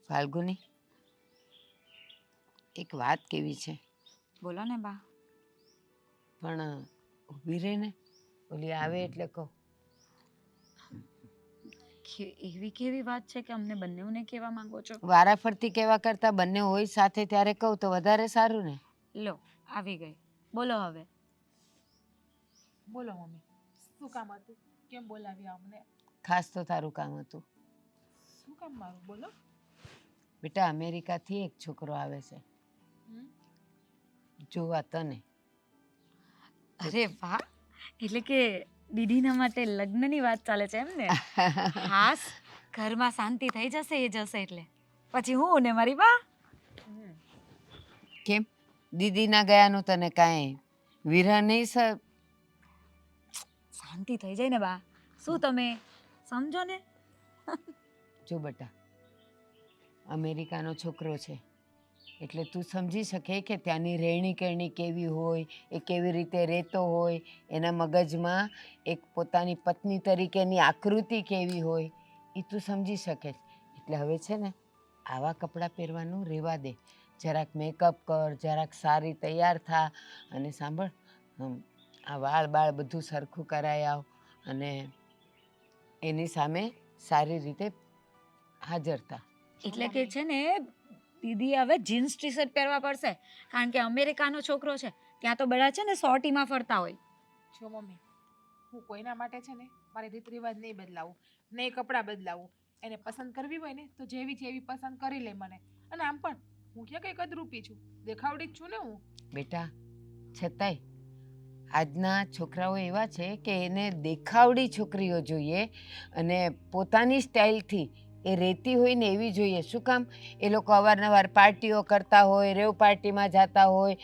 ફાલ્ગુની, એક વાત કેવી છે. બોલો ને બા. પણ ઊભી રહે ને, ઓલી આવે એટલે કહો. એવી કેવી વાત છે કે અમને બંનેઓને કહેવા માંગો છો? વારાફરતી કહેવા કરતાં બંને હોય સાથે ત્યારે કહું તો વધારે સારું ને. લો આવી ગઈ, બોલો હવે. બોલો મમ્મી, શું કામ હતું? કેમ બોલાવ્યા અમને? ખાસ તો તારું કામ હતું. શું કામ મારું? બોલો. બેટા, અમેરિકાથી એક છોકરો આવે છે જોવા તને. અરે વાહ, એટલે કે દીદીના માટે લગ્નની વાત ચાલે છે એમ ને? હાસ, ઘરમાં શાંતિ થઈ જશે એ જશે એટલે. પછી હું ને મારી બા. કેમ દીદીના ગયાનું તને કાંઈ વિરહ નહીં? શાંતિ થઈ જાય ને બા. શું તમે સમજો ને? જો બેટા, અમેરિકાનો છોકરો છે એટલે તું સમજી શકે કે ત્યાંની રહેણી કહેણી કેવી હોય, એ કેવી રીતે રહેતો હોય, એના મગજમાં એક પોતાની પત્ની તરીકેની આકૃતિ કેવી હોય, એ તું સમજી શકે. એટલે હવે છે ને, આવા કપડાં પહેરવાનું રહેવા દે. જરાક મેકઅપ કર, જરાક સારી તૈયાર થા, અને સાંભળ, આ વાળ બાળ બધું સરખું કરાઈ આવ, અને એની સામે સારી રીતે હાજર થા. એટલે કે છે ને દીદી હવે જીન્સ ટી શર્ટ પહેરવા પડશે, કારણ કે અમેરિકાનો છોકરો છે, ત્યાં તો બધા છે ને સોટીમાં ફરતા હોય. જો મમ્મી, હું કોઈના માટે છે ને મારી રીત રિવાજ નહીં બદલાવું, નહીં કપડાં બદલાવું. એને પસંદ કરવી હોય ને તો જેવી છે એવી પસંદ કરી લે મને. અને આમ પણ હું ક્યાં કંઈ કદરૂપી છું, દેખાવડી જ છું ને હું. બેટા, છતાંય આજના છોકરાઓ એવા છે કે એને દેખાવડી છોકરીઓ જોઈએ, અને પોતાની સ્ટાઇલથી એ રહેતી હોય ને એવી જોઈએ. શું કામ? એ લોકો અવારનવાર પાર્ટીઓ કરતા હોય, રેવ પાર્ટીમાં જતા હોય,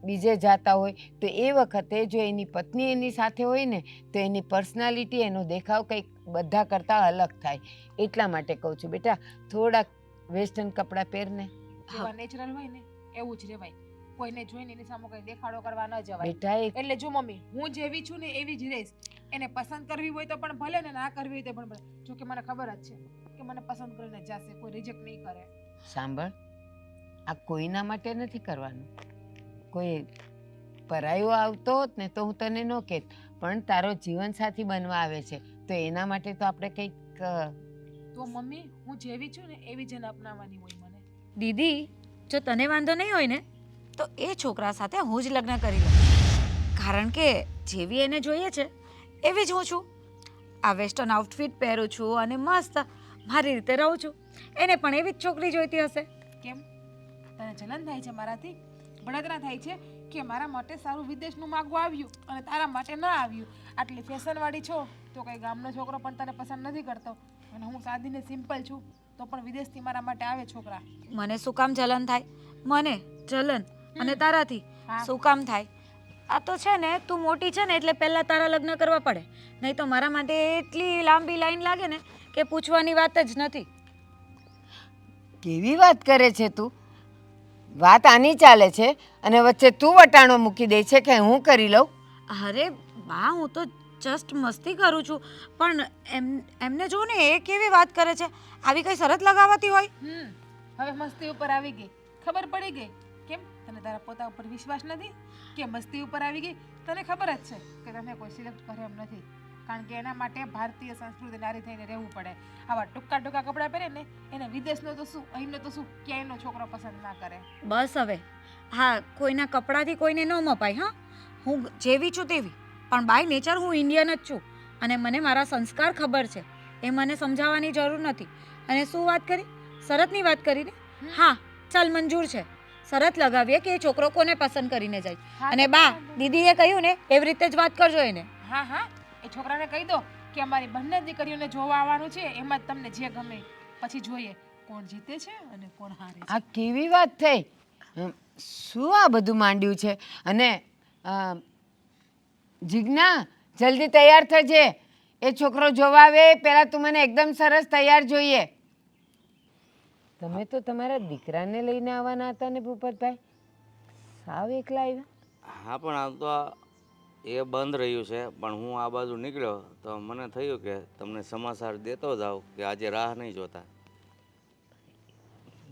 બીજે જતા હોય, તો એ વખતે જો એની પત્ની એની સાથે હોય ને તો એની પર્સનાલિટી, એનો દેખાવ કંઈક બધા કરતાં અલગ થાય. એટલા માટે કહું છું બેટા, થોડાક વેસ્ટર્ન કપડાં પહેરને. જેવા નેચરલ હોય ને એવું જ રહેવાય. કોઈને જોઈને એની સામે કંઈ દેખાડો કરવા ન જવાય. બેટા, એટલે જો મમ્મી, હું જેવી છું ને એવી જ રહીશ. એને પસંદ કરવી હોય તો પણ ભલે, ને ના કરવી હોય તો પણ ભલે. જો કે મને ખબર જ છે કે મને પસંદ કરીને જશે, કોઈ રિજેક્ટ નહીં કરે. સાંભળ, આ કોઈના માટે નથી કરવાનું. કોઈ પરાયો આવતો હોત ને તો હું તને ન કહેત, પણ તારો જીવનસાથી બનવા આવે છે તો એના માટે તો આપણે કંઈક. તો મમ્મી, હું જેવી છું ને એવી જ એને અપનાવવાની હોય મને. દીદી, જો તને વાંધો નહીં હોય ને તો એ છોકરા સાથે હું જ લગ્ન કરી લઉં, કારણ કે જેવી એને જોઈએ છે એવી જ હું છું. આ વેસ્ટર્ન આઉટફિટ પહેરું છું અને મસ્ત મારી રીતે રહું છું. એને પણ એવી જ છોકરી જોઈતી હશે. કેમ તને જલન થાય છે મારાથી? બળતરા થાય છે કે મારા માટે સારું વિદેશનું માગવું આવ્યું અને તારા માટે ના આવ્યું? આટલી ફેશનવાળી છો તો કંઈ ગામનો છોકરો પણ તને પસંદ નથી કરતો, અને હું સાદીને સિમ્પલ છું તો પણ વિદેશથી મારા માટે આવે છોકરા. મને શું કામ જલન થાય? મને જલન અને તારાથી શું કામ થાય? આ તો છે ને, તું મોટી છે ને એટલે પહેલા તારા લગ્ન કરવા પડે, નહીં તો મારા માટે એટલી લાંબી લાઈન લાગે ને કે પૂછવાની વાત જ નથી. કેવી વાત કરે છે તું? વાત આની ચાલે છે અને વચ્ચે તું વટાણો મૂકી દે છે કે હું કરી લઉં? અરે બા, હું તો જસ્ટ મસ્તી કરું છું, પણ એમને જો ને એ કેવી વાત કરે છે, આવી કઈ શરત લગાવતી હોય. હવે મસ્તી ઉપર આવી ગઈ, ખબર પડી ગઈ. કેમ તને તારા પોતા ઉપર વિશ્વાસ નથી કે મસ્તી ઉપર આવી ગઈ? તને ખબર જ છે કે તમે કોઈ સિલેક્ટ કરે એમ નથી, કારણ કે એના માટે ભારતીય સંસ્કૃતિ નારી થઈને રહેવું પડે. આવા ટૂંકા ટૂંકા કપડાં પહેરે ને એને વિદેશનો તો શું, અહીંનો તો શું, ક્યાંયનો છોકરો પસંદ ના કરે. બસ હવે, હા, કોઈના કપડાથી કોઈને ન મપાય. હા, હું જેવી છું તેવી, પણ બાય નેચર હું ઇન્ડિયન જ છું, અને મને મારા સંસ્કાર ખબર છે, એ મને સમજાવવાની જરૂર નથી. અને શું વાત કરી? શરતની વાત કરી ને? હા, ચાલ, મંજૂર છે. શરત લગાવીએ કે એ છોકરો કોને પસંદ કરીને જાય. અને બા, દીદીએ કહ્યું ને એવી રીતે જ વાત કરજો એને. હા હા, એ છોકરાને કહી દો કે અમારી બંને દીકરીઓને જોવા આવવાનું છે, એમાં જ તમને જે ગમે પછી જોઈએ કોણ જીતે છે અને કોણ હારે છે. આ કેવી વાત થઈ? શું આ બધું માંડ્યું છે? અને જીજ્ઞા, જલ્દી તૈયાર થજે. એ છોકરો જોવા આવે પહેલાં તું મને એકદમ સરસ તૈયાર જોઈએ. તમે તો તમારા દીકરાને લઈને આવવાના હતા ને ભૂપતભાઈ, સાવ એકલા આવ્યા. હા, પણ આમ તો એ બંધ રહ્યું છે, પણ હું આ બાજુ નીકળ્યો તો મને થયું કે તમને સમાચાર દેતો જાઉં કે આજે રાહ નહીં જોતા.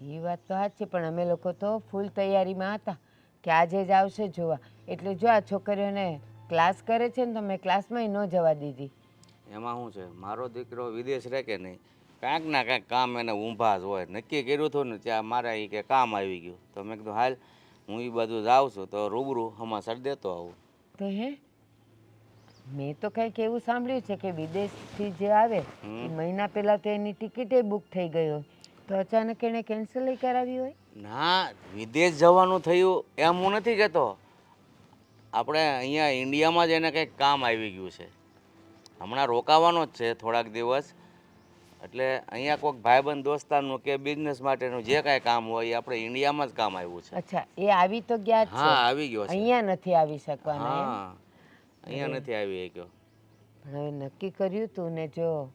એ વાત તો સાચી, પણ અમે લોકો તો ફૂલ તૈયારીમાં હતા કે આજે જ આવશે જોવા. એટલે જો આ છોકરીઓને ક્લાસ કરે છે ને તો મેં ક્લાસમાંય ન જવા દીધી. એમાં શું છે, મારો દીકરો વિદેશ રહે કે નહીં, કાંઈક ના કાંઈક કામ એને ઊંભા જ હોય. નક્કી કર્યું હતું ને ત્યાં મારે એ કે કામ આવી ગયું, તો મેં કીધું હાલ હું એ બાજુ જાઉં છું તો રૂબરૂ સમાચાર દેતો આવું. તો હે મેં તો કંઈક એવું સાંભળ્યું છે કે વિદેશથી જે આવે એ મહિના પહેલાં તો એની ટિકિટે બુક થઈ ગઈ હોય, તો અચાનક એણે કેન્સલ કરાવી હોય. ના, વિદેશ જવાનું થયું એમ હું નથી કહેતો, આપણે અહીંયા ઇન્ડિયામાં જ એને કંઈક કામ આવી ગયું છે. હમણાં રોકાવાનો જ છે થોડાક દિવસ, એટલે અહીંયા કોઈક ભાઈબંધ દોસ્તારનું કે બિઝનેસ માટેનું જે કાંઈ કામ હોય એ આપણે ઇન્ડિયામાં જ કામ આવ્યું છે. અચ્છા, એ આવી તો ગયા જ છે. હા, આવી ગયો છે. અહીંયા નથી આવી શકવાના એમ? હા, અહીંયા નથી આવી શક્યો. પણ હવે નક્કી કર્યું તું ને, જો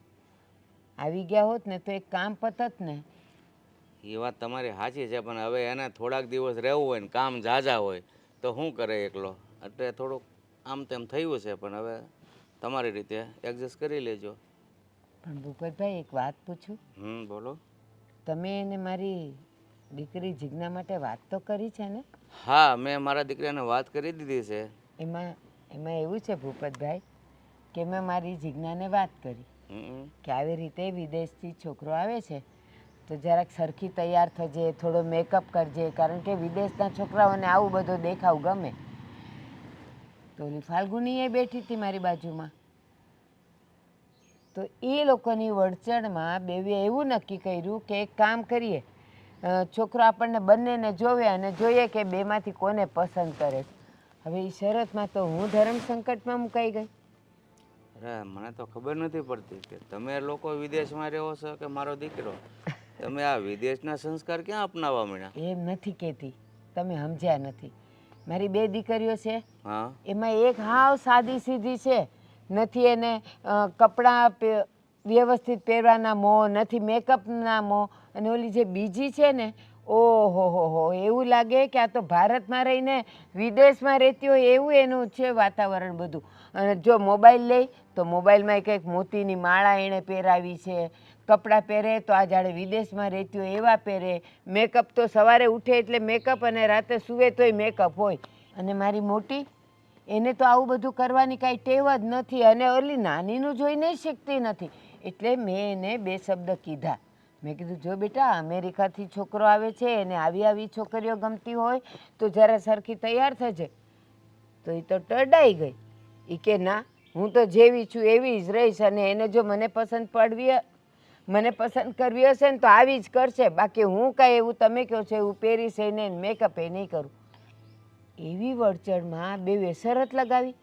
આવી ગયા હોત ને તો એક કામ પતત ને. એ વાત તમારી સાચી છે, પણ હવે એને થોડાક દિવસ રહેવું હોય ને કામ ઝાઝા હોય તો શું કરે એકલો, એટલે થોડુંક આમ તેમ થયું છે, પણ હવે તમારી રીતે એડજસ્ટ કરી લેજો. પણ ભૂપતભાઈ, એક વાત પૂછું? બોલો. તમે એને મારી દીકરી જીજ્ઞા માટે વાત તો કરી છે ને? હા, મેં મારા દીકરાને વાત કરી દીધી છે. એમાં એમાં એવું છે ભૂપતભાઈ કે મેં મારી જીજ્ઞાને વાત કરી કે આવી રીતે વિદેશથી છોકરો આવે છે તો જરાક સરખી તૈયાર થજે, થોડો મેકઅપ કરજે, કારણ કે વિદેશના છોકરાઓને આવું બધું દેખાવ ગમે. તો ઓલી ફાલ્ગુની એ બેઠી હતી મારી બાજુમાં, તો એ લોકોની વળચણમાં બેવે એવું નક્કી કર્યું કે એક કામ કરીએ, છોકરો આપણને બંનેને જોવે અને જોઈએ કે બેમાંથી કોને પસંદ કરે. હવે એ શરતમાં તો હું ધર્મ સંકટમાં મુકાઈ ગઈ. અરે મને તો ખબર નથી પડતી કે તમે લોકો વિદેશમાં રહો છો કે મારો દીકરો, તમે આ વિદેશના સંસ્કાર ક્યાં અપનાવવા માંડ્યા? એમ નથી કહેતી, તમે સમજ્યા નથી. મારી 2 દીકરીઓ છે, હા, એમાં એક હાવ સાદી સીધી છે, નથી એને કપડાં વ્યવસ્થિત પહેરવાના મોહ, નથી મેકઅપના મોહ, અને ઓલી જે બીજી છે ને, ઓહો, એવું લાગે કે આ તો ભારતમાં રહીને વિદેશમાં રહેતી હોય એવું એનું છે વાતાવરણ બધું. અને જો મોબાઈલ લે તો મોબાઈલમાં કંઈક મોતીની માળા એણે પહેરાવી છે, કપડાં પહેરે તો આ જાણે વિદેશમાં રહેતી હોય એવા પહેરે, મેકઅપ તો સવારે ઉઠે એટલે મેકઅપ અને રાતે સૂવે તોય મેકઅપ હોય. અને મારી મોટી, એને તો આવું બધું કરવાની કાંઈ ટેવ જ નથી, અને ઓલી નાનીનું જોઈને શીખતી નથી. એટલે મેં એને 2 શબ્દ કીધા. મેં કીધું, જો બેટા, અમેરિકાથી છોકરો આવે છે, એને આવી છોકરીઓ ગમતી હોય તો જરા સરખી તૈયાર થજે. તો એ તો ટરડાઈ ગઈ. એ કે ના, હું તો જેવી છું એવી જ રહીશ, અને એને જો મને પસંદ કરવી હશે ને તો આવી જ કરશે, બાકી હું કાંઈ એવું તમે કહો છો એવું પહેરીશ એને મેકઅપ એ નહીં કરું. એવી વળચણમાં બેવે શરત લગાવી.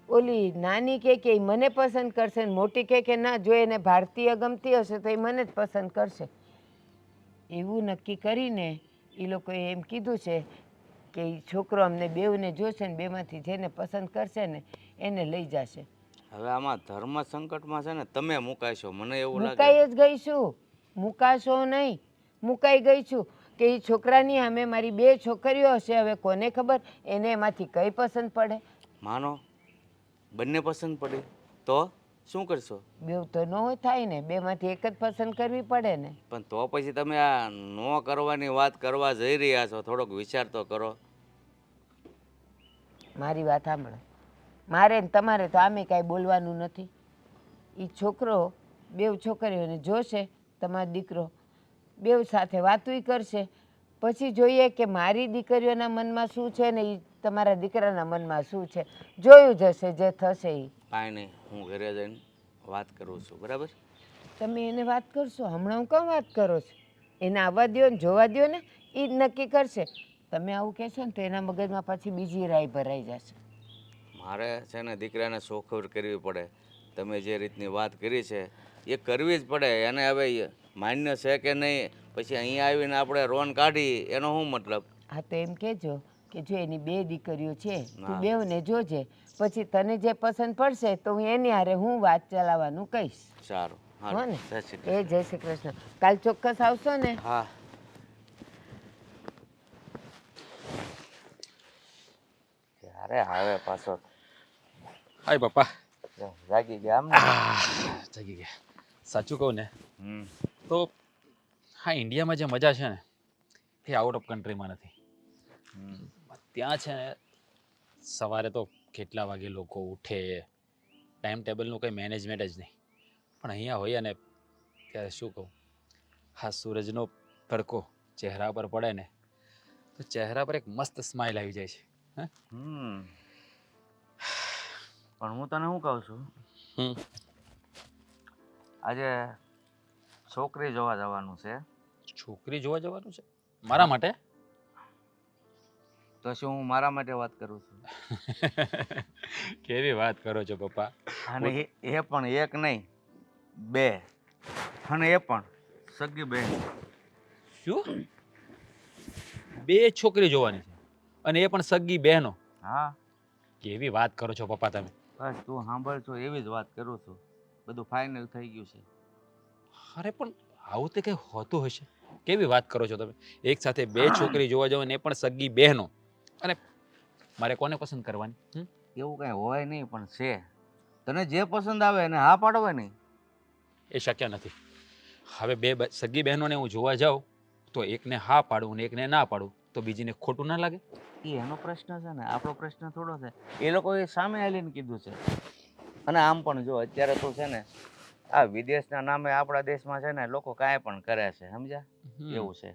ઓલી નાની કે મને પસંદ કરશે ને મોટી કે ના, જો એને ભારતીય ગમતી હશે તો એ મને જ પસંદ કરશે. એવું નક્કી કરીને એ લોકોએ એમ કીધું છે કે એ છોકરો અમને બેઉને જોશે ને બેમાંથી જેને પસંદ કરશે ને એને લઈ જશે. હવે આમાં ધર્મ સંકટમાં છે ને તમે મુકાશો, મને એવું લાગે. મુકાઈ જ ગઈ છું, મુકાશો નહીં, મુકાઈ ગઈ છું કે એ છોકરાની સામે મારી 2 છોકરીઓ હશે, હવે કોને ખબર એને એમાંથી કઈ પસંદ પડે. માનો બંને પસંદ પડી તો શું કરશો? બેવ તો ન થાય ને, બેમાંથી એક જ પસંદ કરવી પડે ને. પણ તો પછી તમે આ ન કરવાની વાત કરવા જઈ રહ્યા છો, થોડોક વિચાર તો કરો. મારી વાત સાંભળો, મારે ને તમારે તો આમે કાંઈ બોલવાનું નથી. એ છોકરો 2 છોકરીઓને જોશે, તમારો દીકરો 2 સાથે વાતુંય કરશે, પછી જોઈએ કે મારી દીકરીઓના મનમાં શું છે ને એ તમારા દીકરાના મનમાં શું છે, જોયું જશે જે થશે એ. કાંઈ નહીં, હું ઘરે જઈને વાત કરું છું, બરાબર? તમે એને વાત કરશો? હમણાં હું કેમ વાત કરો છો? એને આવવા દો ને, જોવા દો ને, એ જ નક્કી કરશે. તમે આવું કહેશો ને તો એના મગજમાં પાછી બીજી રાય ભરાઈ જશે. મારે છે ને દીકરાને સોખવટ કરવી પડે. તમે જે રીતની વાત કરી છે એ કરવી જ પડે. એને હવે માન્ય છે કે નહીં, પછી અહીંયા આવીને આપણે રોન કાઢી એનો શું મતલબ? હા, તો એમ કહેજો કે જો એની 2 દીકરીઓ છે, તું બેવને જોજે, પછી તને જે પસંદ પડશે તો હું એની હારે હું વાત ચલાવવાનું કહીશ. સારું, હો ને? જય શ્રી કૃષ્ણ. જય શ્રી કૃષ્ણ. કાલ ચોક્કસ આવશો ને? હા. ક્યારે આવે પાછો? હાય પપ્પા. જાગી ગયા આમ ને? જાગી ગયા. સાચું કહું ને તો હા ઇન્ડિયામાં જે મજા છે ને એ આઉટ ઓફ કન્ટ્રીમાં નથી. ત્યાં છે ને સવારે તો કેટલા વાગે લોકો ઉઠે, ટાઈમ ટેબલનું કંઈ મેનેજમેન્ટ જ નહીં. પણ અહીંયા હોઈએ ને ત્યારે શું કહું, હા સૂરજનો તડકો ચહેરા પર પડે ને તો ચહેરા પર એક મસ્ત સ્માઇલ આવી જાય છે. હા પણ હું તને શું કહું છું, હમ આજે છોકરી જોવા જવાનું છે. છોકરી જોવા જવાનું છે મારા માટે? તો શું હું મારા માટે વાત કરું છું? કેવી વાત કરો છો પપ્પા? અને એ પણ એક નહીં, બે. અને એ પણ સગી બહેન. શું? બે છોકરી જોવાની છે અને એ પણ સગી બહેનો? હા કેવી વાત કરો છો પપ્પા તમે? બસ તું સાંભળ છો એવી જ વાત કરું છું. બધું ફાઇનલ થઈ ગયું છે. અરે પણ આવું તે કંઈ હોતું હશે? કેવી વાત કરો છો તમે? એક સાથે બે છોકરી જોવા જવાની એ પણ સગી બહેનો, અને મારે કોને પસંદ કરવાની? એવું કઈ હોય નહીં, પણ છે. તને જે પસંદ આવે એને હા પાડવાની. એ શક્ય નથી. હવે સગી બહેનોને હું જોવા જાઉં તો એકને હા પાડું ને એકને ના પાડું તો બીજીને ખોટું ના લાગે? એ એનો પ્રશ્ન છે ને, આપણો પ્રશ્ન થોડો છે. એ લોકોએ સામે આવીને કીધું છે. અને આમ પણ જો અત્યારે તો છે ને આ વિદેશના નામે આપણા દેશમાં છે ને લોકો કાંઈ પણ કરે છે, સમજ્યા? એવું છે.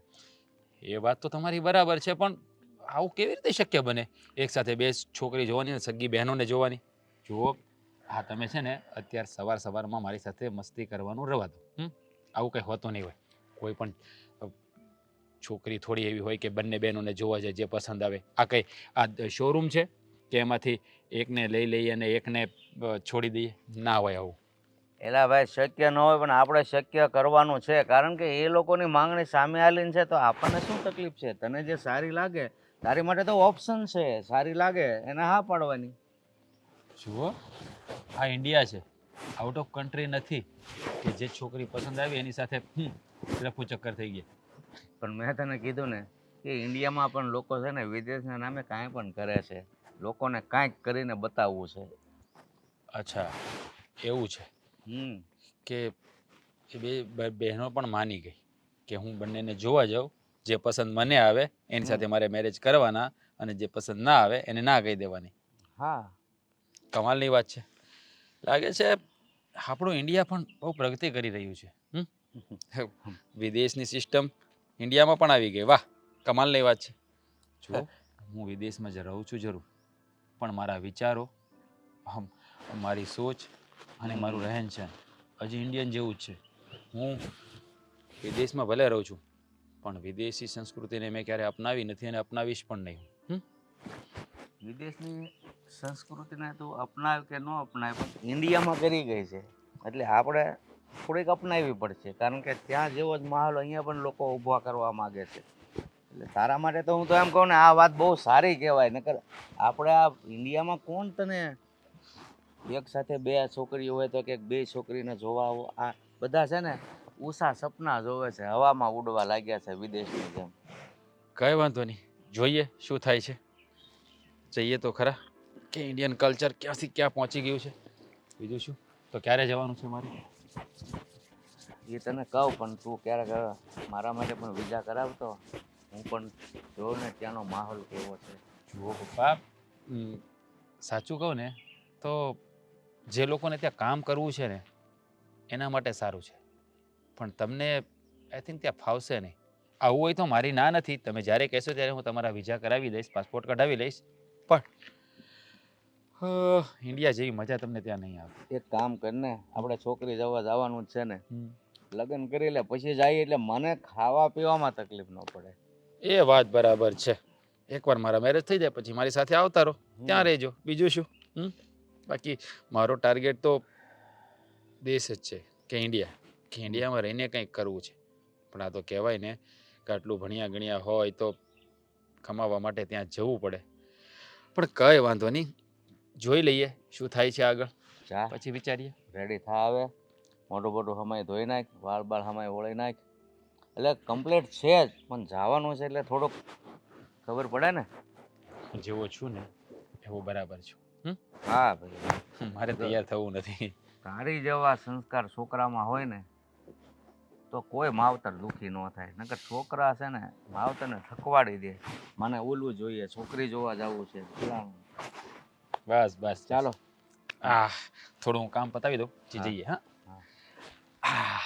એ વાત તો તમારી બરાબર છે, પણ આવું કેવી રીતે શક્ય બને? એક સાથે બે છોકરી જોવાની ને સગી બહેનોને જોવાની? જુઓ, હા તમે છે ને અત્યારે સવારમાં મારી સાથે મસ્તી કરવાનું રવા દો. આવું કંઈ હોતું નહીં હોય. કોઈ પણ છોકરી થોડી એવી હોય કે બંને બહેનોને જોવા જાય જે પસંદ આવે. આ શોરૂમ છે કે એમાંથી એકને લઈ લઈએ અને એકને છોડી દઈએ? ના હોય આવું. એલા ભાઈ, શક્ય ન હોય પણ આપણે શક્ય કરવાનું છે. કારણ કે એ લોકોની માંગણી સામે આવીને છે તો આપણને શું તકલીફ છે? તને જે સારી લાગે, તારી માટે તો ઓપ્શન છે. સારી લાગે એને હા પાડવાની. જુઓ, આ ઇન્ડિયા છે, આઉટ ઓફ કન્ટ્રી નથી કે જે છોકરી પસંદ આવી એની સાથે રફુ ચક્કર થઈ ગયા. પણ મેં તને કીધું ને કે ઇન્ડિયામાં પણ લોકો છે ને વિદેશના નામે કાંઈ પણ કરે છે. લોકોને કાંઈક કરીને બતાવવું છે. અચ્છા એવું છે કે એ બે બહેનો પણ માની ગઈ કે હું બંનેને જોવા જાઉં, જે પસંદ મને આવે એની સાથે મારે મેરેજ કરવાના અને જે પસંદ ના આવે એને ના કહી દેવાની. હા, કમાલની વાત છે. લાગે છે આપણું ઇન્ડિયા પણ બહુ પ્રગતિ કરી રહ્યું છે. વિદેશની સિસ્ટમ ઇન્ડિયામાં પણ આવી ગઈ. વાહ, કમાલની વાત છે. જુઓ, હું વિદેશમાં જ રહું છું જરૂર, પણ મારા વિચારો, મારી સોચ અને મારું રહેન સહન હજી ઇન્ડિયન જેવું જ છે. હું વિદેશમાં ભલે રહું છું પણ વિદેશી સંસ્કૃતિને મેં ક્યારે અપનાવી નથી અને અપનાવીશ પણ નહીં. વિદેશની સંસ્કૃતિને તું અપનાવ કે ન અપનાવ, પણ ઇન્ડિયામાં કરી ગઈ છે એટલે આપણે થોડીક અપનાવવી પડશે. કારણ કે ત્યાં જેવો જ માહોલ અહીંયા પણ લોકો ઊભા કરવા માગે છે. એટલે તારા માટે તો હું તો એમ કહું ને, આ વાત બહુ સારી કહેવાય. નકર આપણે આ ઇન્ડિયામાં કોણ તને એક સાથે બે છોકરીઓ હોય તો કે બે છોકરીને જોવા આવો? આ બધા છે ને ઉષા સપના જોવે છે, હવામાં ઉડવા લાગ્યા છે વિદેશની જેમ. કંઈ વાંધો નહીં, જોઈએ શું થાય છે. જઈએ તો ખરા કે ઇન્ડિયન કલ્ચર ક્યાંથી ક્યાં પહોંચી ગયું છે. બીજું શું, તો ક્યારે જવાનું છે મારે? એ તને કહું, પણ તું ક્યારેક મારા માટે પણ વિઝા કરાવતો. હું પણ જોઉં ને ત્યાંનો માહોલ કેવો છે. જુઓ પપ્પા, સાચું કહું ને તો જે લોકોને ત્યાં કામ કરવું છે ને એના માટે સારું છે, પણ તમને આઈ થિંક ત્યાં ફાવશે નહીં. આવું હોય તો મારી ના નથી. તમે જ્યારે કહેશો ત્યારે હું તમારા વિઝા કરાવી દઈશ, પાસપોર્ટ કઢાવી લઈશ, પણ ઇન્ડિયા જેવી મજા તમને ત્યાં નહીં આવે. એક કામ કરને, આપણે છોકરી જવા જવાનું જ છે ને, લગ્ન કરી લે પછી જઈએ એટલે મને ખાવા પીવામાં તકલીફ ન પડે. એ વાત બરાબર છે. એકવાર મારા મેરેજ થઈ જાય પછી મારી સાથે આવતા રહો, ત્યાં રહેજો, બીજું શું. બાકી મારો ટાર્ગેટ તો દેશ જ છે કે ઇન્ડિયા, કે ઇન્ડિયામાં રહીને કંઈક કરવું છે. પણ આ તો કહેવાય ને કે આટલું ભણ્યા ગણ્યા હોય તો કમાવા માટે ત્યાં જવું પડે. પણ કંઈ વાંધો નહીં, જોઈ લઈએ શું થાય છે આગળ, જા પછી વિચારીએ. રેડી થા, આવે મોટું મોટું હમાય ધોઈ નાખ, વાળ બાળ હમાય ઓળી નાખ. એટલે કમ્પ્લીટ છે જ, પણ જવાનું છે એટલે થોડુંક ખબર પડે ને. જેવો છું ને એવું બરાબર છું. હા ભાઈ, મારે તૈયાર થવું નથી. તારી જેવા સંસ્કાર છોકરામાં હોય ને તો કોઈ માવતર દુઃખી ન થાય. નકર છોકરા છે ને માવતરને થકવાડી દે. મને ઓલું જોઈએ, છોકરી જોવા જવું છે. બસ બસ ચાલો. થોડું હું કામ પતાવી દઉં પછી હા. જઈએ. હા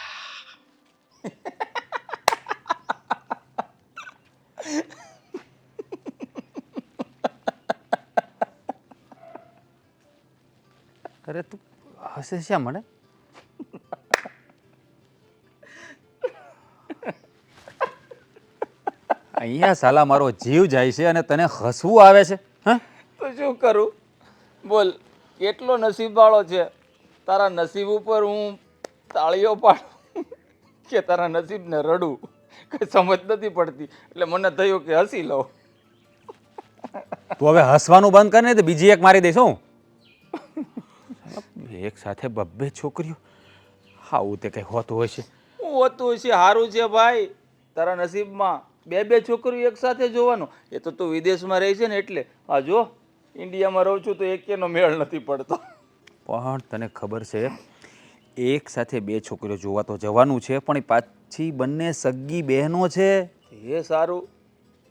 અરે તું હસે શા મને? અહીંયા સાલા મારો જીવ જાય છે અને તને હસવું આવે છે. હા, તો શું કરું બોલ, કેટલો નસીબવાળો છે. તારા નસીબ ઉપર હું તાળીઓ પાડું કે તારા નસીબને રડું, કઈ સમજ નથી પડતી. એટલે મને થયું કે હસી લઉં. તું હવે હસવાનું બંધ કર ને તો બીજી એક મારી દઈશ હું. એક સાથે બબ્બે છોકરીઓ, આવું તે કઈ હોતું હોય છે? હું હોતું છે, સારું છે ભાઈ. તારા નસીબમાં બે બે છોકરીઓ એક સાથે જોવાનું. એ તો તું વિદેશમાં રહી છે ને એટલે. આ જો ઇન્ડિયામાં રહું છું તો એકેનો મેળ નથી પડતો. પણ તને ખબર છે, એક સાથે બે છોકરીઓ જોવા તો જવાનું છે, પણ એ પાછી બંને સગી બહેનો છે. એ સારું.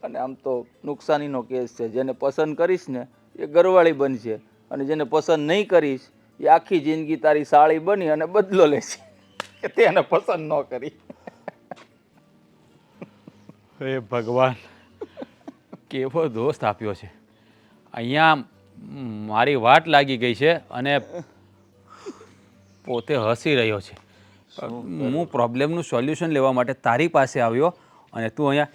અને આમ તો નુકસાનીનો કેસ છે. જેને પસંદ કરીશ ને એ ઘરવાળી બનશે, અને જેને પસંદ નહીં કરીશ એ આખી જિંદગી તારી સાળી બની અને બદલો લેશે કે તેને પસંદ ન કરી. હે ભગવાન, કેવો દોસ્ત આપ્યો છે. અહીંયા મારી વાટ લાગી ગઈ છે અને પોતે હસી રહ્યો છે. હું પ્રોબ્લેમનું સોલ્યુશન લેવા માટે તારી પાસે આવ્યો અને તું અહીંયા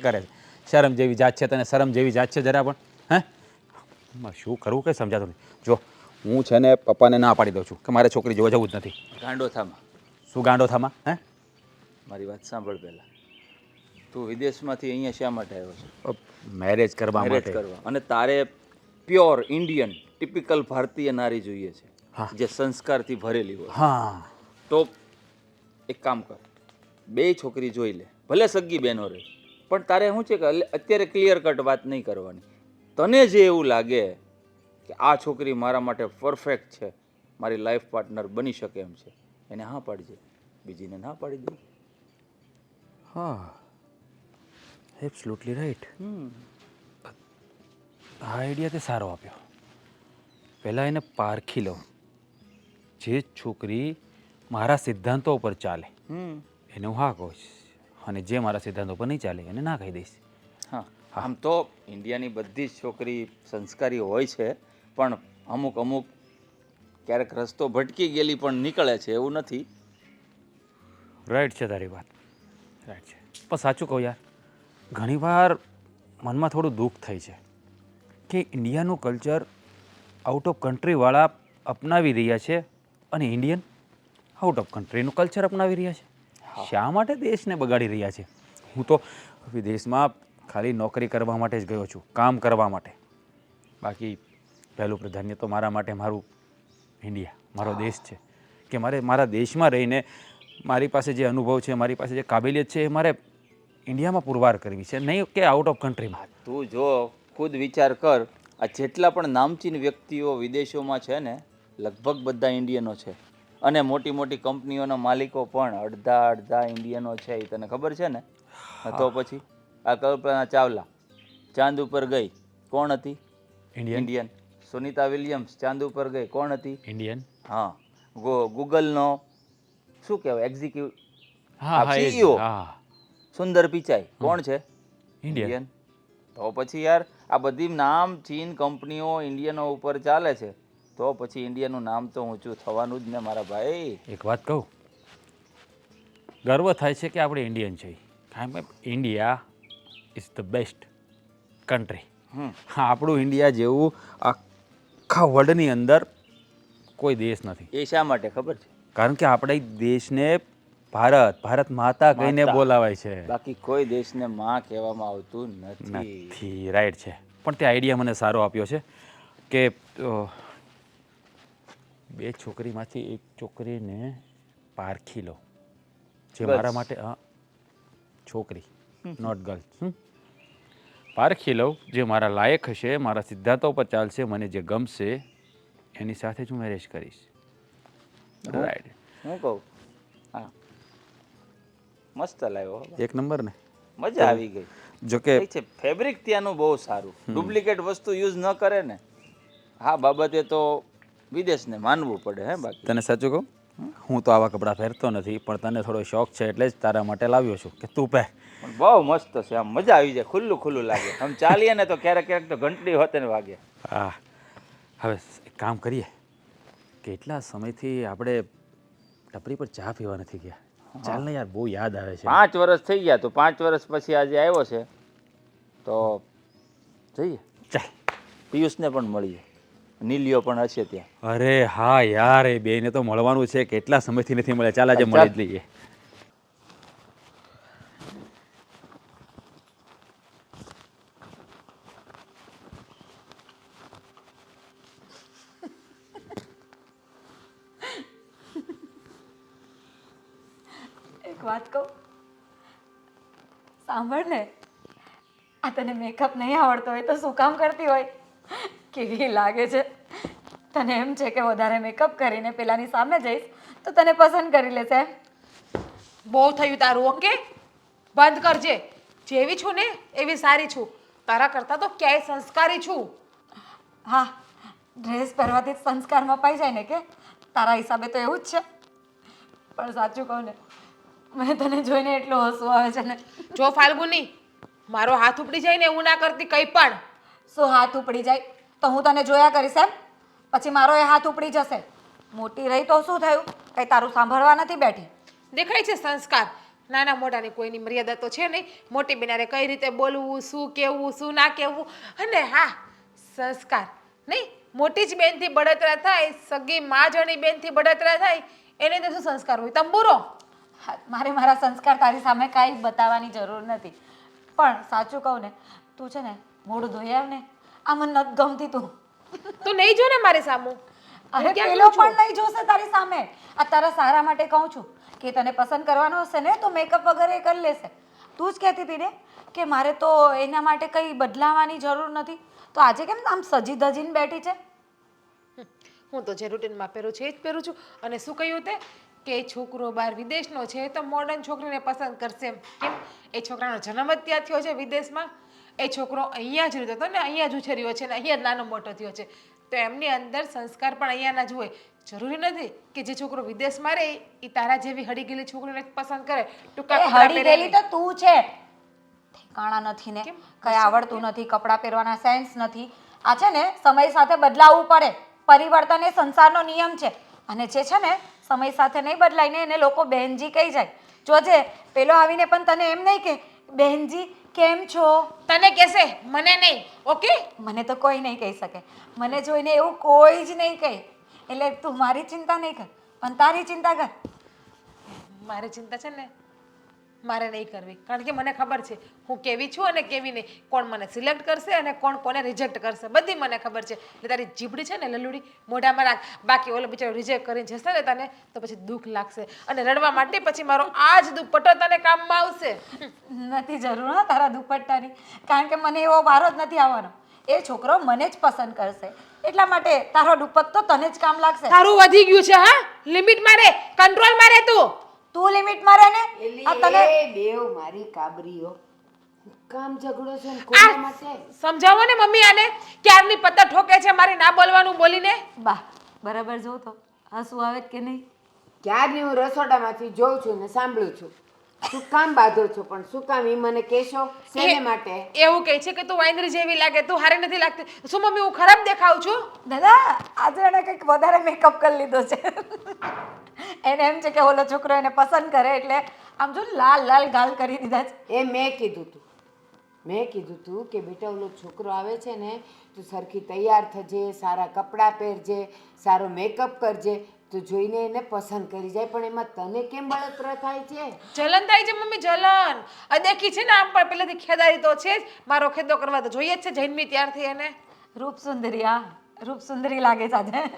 કરે છે. શરમ જેવી જાત છે તને? શરમ જેવી જાત છે જરા પણ? હે, શું કરવું કંઈ સમજાતું નથી. જો હું છે ને પપ્પાને ના પાડી દઉં છું કે મારે છોકરી જોવા જવું જ નથી. ગાંડો થામાં. શું ગાંડો થામાં? હે, મારી વાત સાંભળ પહેલા. તું વિદેશમાંથી અહીંયા શા માટે આવ્યો છે? મેરેજ કરવા મેરેજ માટે. કરવા. અને તારે પ્યોર ઇન્ડિયન ટિપિકલ ભારતીય નારી જોઈએ છે, હા. જે સંસ્કારથી ભરેલી હોય. હા, તો એક કામ કર, બે છોકરી જોઈ લે, ભલે સગી બહેનો રહે, પણ તારે શું છે કે અત્યારે ક્લિયર કટ વાત નહીં કરવાની. તને જે એવું લાગે કે આ છોકરી મારા માટે પરફેક્ટ છે, મારી લાઈફ પાર્ટનર બની શકે એમ છે, એને હા પાડજે, બીજીને ના પાડી દે. હા, એબ્સોલ્યુટલી રાઈટ. આ આઈડિયા તે સારો આપ્યો. પહેલાં એને પારખી લઉં. જે છોકરી મારા સિદ્ધાંતો ઉપર ચાલે એને હું હા કહીશ, અને જે મારા સિદ્ધાંતો પર નહીં ચાલે એને ના કહી દઈશ. હા, આમ તો ઇન્ડિયાની બધી જ છોકરી સંસ્કારી હોય છે, પણ અમુક અમુક ક્યારેક રસ્તો ભટકી ગયેલી પણ નીકળે છે, એવું નથી. રાઈટ છે તારી વાત, રાઈટ છે. પણ સાચું કહું યાર, ઘણીવાર મનમાં થોડું દુઃખ થાય છે કે ઇન્ડિયાનું કલ્ચર આઉટ ઓફ કન્ટ્રીવાળા અપનાવી રહ્યા છે અને ઇન્ડિયન આઉટ ઓફ કન્ટ્રીનું કલ્ચર અપનાવી રહ્યા છે. શા માટે દેશને બગાડી રહ્યા છે? હું તો વિદેશમાં ખાલી નોકરી કરવા માટે જ ગયો છું, કામ કરવા માટે. બાકી પહેલું પ્રાધાન્ય તો મારા માટે મારું ઇન્ડિયા, મારો દેશ છે. કે મારે મારા દેશમાં રહીને મારી પાસે જે અનુભવ છે, મારી પાસે જે કાબેલિયત છે, એ મારે ઇન્ડિયામાં પુરવાર કરવી છે, નહીં કે આઉટ ઓફ કન્ટ્રીમાં. તું જો ખુદ વિચાર કર, આ જેટલા પણ નામચીન વ્યક્તિઓ વિદેશોમાં છે ને, લગભગ બધા ઇન્ડિયનો છે. અને મોટી મોટી કંપનીઓના માલિકો પણ અડધા ઇન્ડિયનો છે. એ તને ખબર છે ને? તો પછી આ કલ્પના ચાવલા ચાંદ ઉપર ગઈ, કોણ હતી? ઇન્ડિયન. સુનિતા વિલિયમ્સ ચાંદ ઉપર ગઈ, કોણ હતી? ઇન્ડિયન. હા. ગૂગલનો શું કહેવાય એક્ઝિક્યુટિવ હા, CEO હા, સુંદર પિચાઈ, કોણ છે? ઇન્ડિયન. તો પછી યાર આ બધી નામ ચીન કંપનીઓ ઇન્ડિયનો ઉપર ચાલે છે, તો પછી ઇન્ડિયાનું નામ તો ઊંચું થવાનું જ ને મારા ભાઈ. એક વાત કહું, ગર્વ થાય છે કે આપણે ઇન્ડિયન છીએ. કારણ કે India is the best country. આપણું ઇન્ડિયા જેવું આખા વર્લ્ડની અંદર કોઈ દેશ નથી. એ શા માટે ખબર છે? કારણ કે આપણે દેશને ભારત માતા કહીને માતા. બોલાવાય છે. બાકી કોઈ દેશને માં કહેવામાં આવતું નથી. નથી, રાઈટ છે. પણ તે આઈડિયા મને સારો આપ્યો છે કે બે છોકરીમાંથી એક છોકરીને પારખી લો, જે બસ. મારા માટે છોકરી, નોટ ગર્લ્સ. પારખી લઉં જે મારા લાયક હશે, મારા સિદ્ધાંતો પર ચાલશે, મને જે ગમશે એની સાથે જ હું મેરેજ કરીશ. રાઈટ. હું કહું મસ્ત લાવ્યો હો. એક નંબર ને. મજા આવી ગઈ. જો કે ઠીક છે, ફેબ્રિક ત્યાંનું બહુ સારું, ડુપ્લિકેટ વસ્તુ યુઝ ન કરે ને, હા બાબતે તો વિદેશને માનવું પડે હે. બાકી તને સાચું કહું, હું તો આવા કપડાં પહેરતો નથી, પણ તને થોડો શોખ છે એટલે જ તારા માટે લાવ્યો છું કે તું પહેર. પણ બહુ મસ્ત છે, આમ મજા આવી જાય, ખુલ્લું ખુલ્લું લાગે. આમ ચાલીએ ને તો ક્યારેક ક્યારેક તો ઘંટડી હોતે ને વાગે. હા, હવે એક કામ કરીએ, કેટલા સમયથી આપણે ટપરી પર ચા પીવા નથી ગયા. ચાલ ને યાર, બહુ યાદ આવે છે. 5 વર્ષ થઈ ગયા, તો 5 વર્ષ પછી આજે આવ્યો છે તો જઈએ. ચાલ. પિયુષને પણ મળીએ, નીલિયો પણ હશે ત્યાં. અરે હા યાર, એ બેને તો મળવાનું છે, કેટલા સમયથી નથી મળ્યા. ચાલ આજે મળી જ લઈએ. એક વાત કહું, સાંભળ ને, આ તને મેકઅપ નહીં આવડતો હોય તો શું કામ કરતી હોય? કેવી લાગે છે? તને એમ છે કે વધારે મેકઅપ કરીને પેલાની સામે જઈશ તો તને પસંદ કરી લેશે એમ? બહુ થયું તારું, ઓકે? બંધ કરજે. જેવી છું ને એવી સારી છું, તારા કરતાં તો ક્યાંય સંસ્કારી છું. હા, ડ્રેસ પહેરવાથી જ સંસ્કાર મપાઈ જાય ને કે? તારા હિસાબે તો એવું જ છે. પણ સાચું કહું ને, મને તને જોઈને એટલું હસવું આવે છે ને. જો ફાલ્ગુની, મારો હાથ ઉપડી જાય ને એવું ના કરતી કંઈ પણ. શું હાથ ઉપડી જાય તો હું તને જોયા કરીશ એમ? પછી મારો એ હાથ ઉપડી જશે. મોટી રહી તો શું થયું? કંઈ તારું સાંભળવા નથી બેઠી. દેખાય છે સંસ્કાર. નાના મોટાની કોઈની મર્યાદા તો છે નહીં. મોટી બેનારે કઈ રીતે બોલવું, શું કહેવું, શું ના કહેવું, અને હા સંસ્કાર નહીં. મોટી જ બેનથી બળતરા થાય, સગી મા જણી બેનથી બળતરા થાય, એને તો શું સંસ્કાર હોય? તંબુરો. હા, મારે મારા સંસ્કાર તારી સામે કાંઈ બતાવવાની જરૂર નથી. પણ સાચું કહું ને, તું છે ને મોઢું ધોઈ આવ ને, આ મને નથી ગમતી તું. તું નહીં જો ને મારી સામું. અરે હું ક્યાં પેલો કહું છું? પણ નહીં જોશે તારી સામે. આ તારા સારા માટે કહું છું કે તને પસંદ કરવાનો હશે ને તો મેકઅપ વગેરે કરી લેશે. તું જ કહેતી હતી ને કે મારે તો એના માટે કંઈ બદલાવાની જરૂર નથી, તો આજે કેમ આમ સજી ધજીને બેઠી છે? હું તો જે રૂટીનમાં પહેરું છું એ જ પહેરું છું. અને શું કહ્યું તે કે એ છોકરો બહાર વિદેશનો છે તો મોડર્ન છોકરીને પસંદ કરશે એમ. કેમ? એ છોકરાનો જન્મ જ ત્યાં થયો છે વિદેશમાં. એ છોકરો અહીંયા જ રહેતો હતો ને અહીંયા જ ઉછર્યો છે ને અહીંયા જ નાનો મોટો થયો છે, તો એમની અંદર સંસ્કાર પણ અહીંયાના જ હોય. જરૂરી નથી કે જે છોકરો વિદેશમાં રહે એ તારા જેવી હળી ગયેલી છોકરીને જ પસંદ કરે. ટૂંકા એ કપડાં હળી પહેરીને. ગયેલી તો તું છે. ઠેકાણા નથી ને, કેમ? કઈ આવડતું નથી, કપડાં પહેરવાના સેન્સ નથી. આ છે ને સમય સાથે બદલાવવું પડે. પરિવર્તન એ સંસારનો નિયમ છે, અને જે છે ને સમય સાથે નહીં બદલાય ને એને લોકો બહેનજી કહી જાય. જોજે પેલો આવીને પણ તને એમ નહીં કે બહેનજી કેમ છો. તને કહેશે, મને નહીં. ઓકે? મને તો કોઈ નહીં કહી શકે. મને જોઈને એવું કોઈ જ નહીં કહે. એટલે તું મારી ચિંતા નહીં કર, પણ તારી ચિંતા કર. મારી ચિંતા છે ને મારે નહીં કરવી, કારણ કે મને ખબર છે હું કેવી છું અને કેવી નહીં. કોણ મને સિલેક્ટ કરશે અને કોણ કોને રિજેક્ટ કરશે, બધી મને ખબર છે. એટલે તારી જીભડી છે ને લલુડી મોઢામાં રાખ. બાકી ઓલો બિચારો રિજેક્ટ કરીને જશે ને તને તો પછી દુઃખ લાગશે, અને રડવા માટે પછી મારો આ જ દુપટ્ટો તને કામમાં આવશે. નથી જરૂર હા તારા દુપટ્ટાની, કારણ કે મને એવો વારો જ નથી આવવાનો. એ છોકરો મને જ પસંદ કરશે, એટલા માટે તારો દુપટ્ટો તને જ કામ લાગશે. તારું વધી ગયું છે. હા, લિમિટમાં રહે, કંટ્રોલમાં રહે તું લિમિટમાં રહે ને. આ તને એ બેવ મારી કાબરીઓ, કામ ઝઘડો છે ને કોના માટે? સમજાવો ને મમ્મી આને. ક્યારની પત્તા ઠોકે છે મારી ના બોલવાનું બોલીને. બા બરાબર જો તો હસવું આવે કે નહીં? ક્યારની હું રસોડામાંથી જોઉં છું ને સાંભળું છું. શું કામ બાંધો છો? પણ શું કામ એ મને કહેશો શેને માટે? એવું કહે છે કે તું વાંદરી જેવી લાગે, તું હારી નથી લાગતી. શું મમ્મી હું ખરાબ દેખાઉં છું? દાદા આજે એને કંઈક વધારે મેકઅપ કરી લીધો છે. એને એમ છે કે ઓલો છોકરો એને પસંદ કરે એટલે આમ જો લાલ લાલ ગાલ કરી દીધા છે. એ મેં કીધું તું કે બેટા ઓલો છોકરો આવે છે ને તું સરખી તૈયાર થજે, સારા કપડાં પહેરજે, સારો મેકઅપ કરજે, તું જોઈને એને પસંદ કરી જાય. પણ એમાં તને કેમ બળતરા થાય છે? જલન થાય છે મમ્મી, જલન. અદેખી છે ને આમ પણ પહેલેથી ખેદારી તો છે જ. મારો ખેદો કરવા તો જોઈએ જ છે જન્મી ત્યારથી એને. રૂપ સુંદરી, હા રૂપ સુંદરી લાગે છે આજે.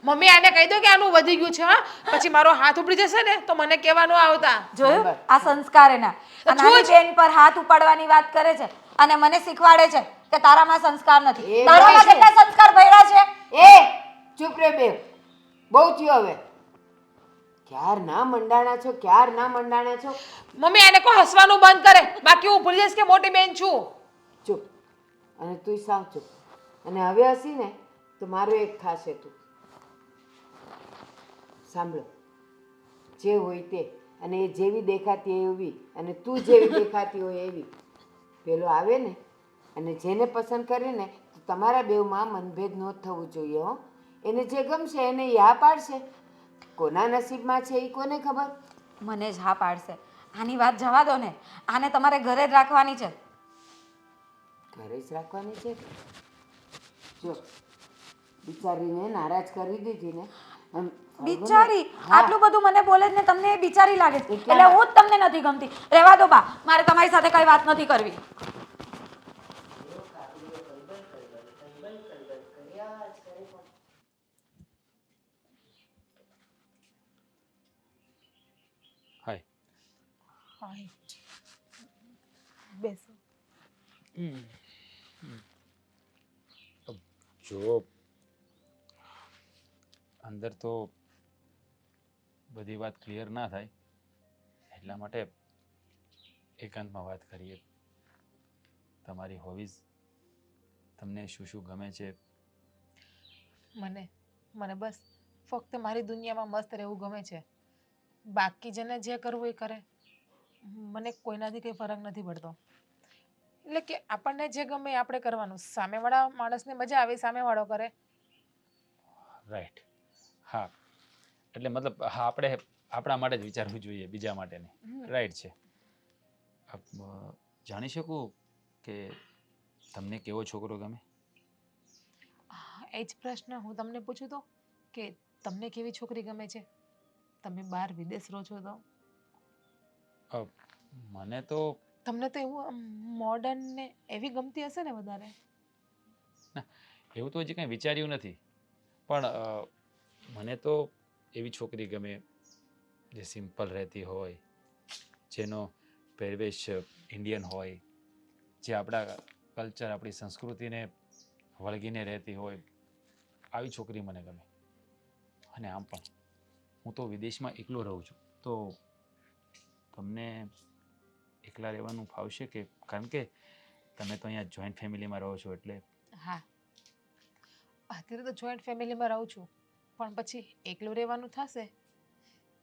મમ્મી આને કહી દો કે આનું વધી ગયું છે. હા, પછી મારો હાથ ઉપડી જશે ને તો મને કહેવાનું આવતા. જોયું આ સંસ્કાર એના. આ નાની બેન પર હાથ ઉપાડવાની વાત કરે છે અને મને શીખવાડે છે કે તારામાં સંસ્કાર નથી. એ તારામાં ભાઈ છે. કેટલા સંસ્કાર ભર્યા છે? એ ચૂપ રે બેવ, બહુ થયો હવે. ક્યાર ના મંડાણા છો, ક્યાર ના મંડાણા છો. મમ્મી આને કો હસવાનું બંધ કરે, બાકી હું ભૂલી જઈશ કે મોટી બેન છું. ચૂપ. અને તું સાવ ચૂપ. અને હવે હસી ને તો મારું એક ખાશે તું. સાંભળો, જે હોય તે, અને એ જેવી દેખાતી એવી, અને તું જેવી દેખાતી હોય એવી. પેલો આવે ને અને જેને પસંદ કરે ને તો તમારા બેવમાં મનભેદ ન થવું જોઈએ હો. એને જે ગમશે એને યા પાડશે. કોના નસીબમાં છે એ કોને ખબર. મને જ હા પાડશે. આની વાત જવા દો ને, આને તમારે ઘરે જ રાખવાની છે. ઘરે જ રાખવાની છે. જો બિચારીને નારાજ કરી દીધી ને આમ બિચારી હા. આટલું બધું મને બોલે જ ને તમને એ બિચારી લાગે છે. એટલા એટલે હું જ તમને નથી ગમતી. રહેવા દો બા, મારે તમારી સાથે કઈ વાત નથી કરવી. હાય. હાય. બેસો. જો અંદર તો બધી વાત ક્લિયર ના થાય એટલા માટે એકાંતમાં વાત કરીએ. તમારી હોબીઝ, તમને શું શું ગમે છે? મને બસ ફક્ત મારી દુનિયામાં મસ્ત રહેવું ગમે છે. બાકી જેને જે કરવું એ કરે. મને કોઈનાથી કંઈ ફરક નથી પડતો. એટલે કે આપણને જે ગમે એ આપણે કરવાનું. સામેવાળા માણસને મજા આવે એ સામેવાળો કરે. રાઈટ. હા, એટલે મતલબ હા, આપણે આપણા માટે જ વિચારવું જોઈએ, બીજા માટે નહીં. રાઈટ છે. જાણી શકું કે તમને કેવો છોકરો ગમે? એ જ પ્રશ્ન હું તમને પૂછું તો કે તમને કેવી છોકરી ગમે છે? તમે બહાર વિદેશ રહો છો તો મને તો તમને તો એવું મોડર્ન ને એવી ગમતી હશે ને વધારે? ના, એવું તો હજી કંઈ વિચાર્યું નથી. પણ મને તો એવી છોકરી ગમે જે સિમ્પલ રહેતી હોય, જેનો પહેરવેશ ઇન્ડિયન હોય, જે આપણા કલ્ચર, આપણી સંસ્કૃતિને વળગીને રહેતી હોય. આવી છોકરી મને ગમે. અને આમ પણ હું તો વિદેશમાં એકલો રહું છું, તો તમને એકલા રહેવાનું ફાવશે કે? કારણ કે તમે તો અહીંયા જોઈન્ટ ફેમિલીમાં રહો છો એટલે. હા, અત્યારે તો જોઈન્ટ ફેમિલીમાં રહું છું, પણ પછી એકલું રહેવાનું થશે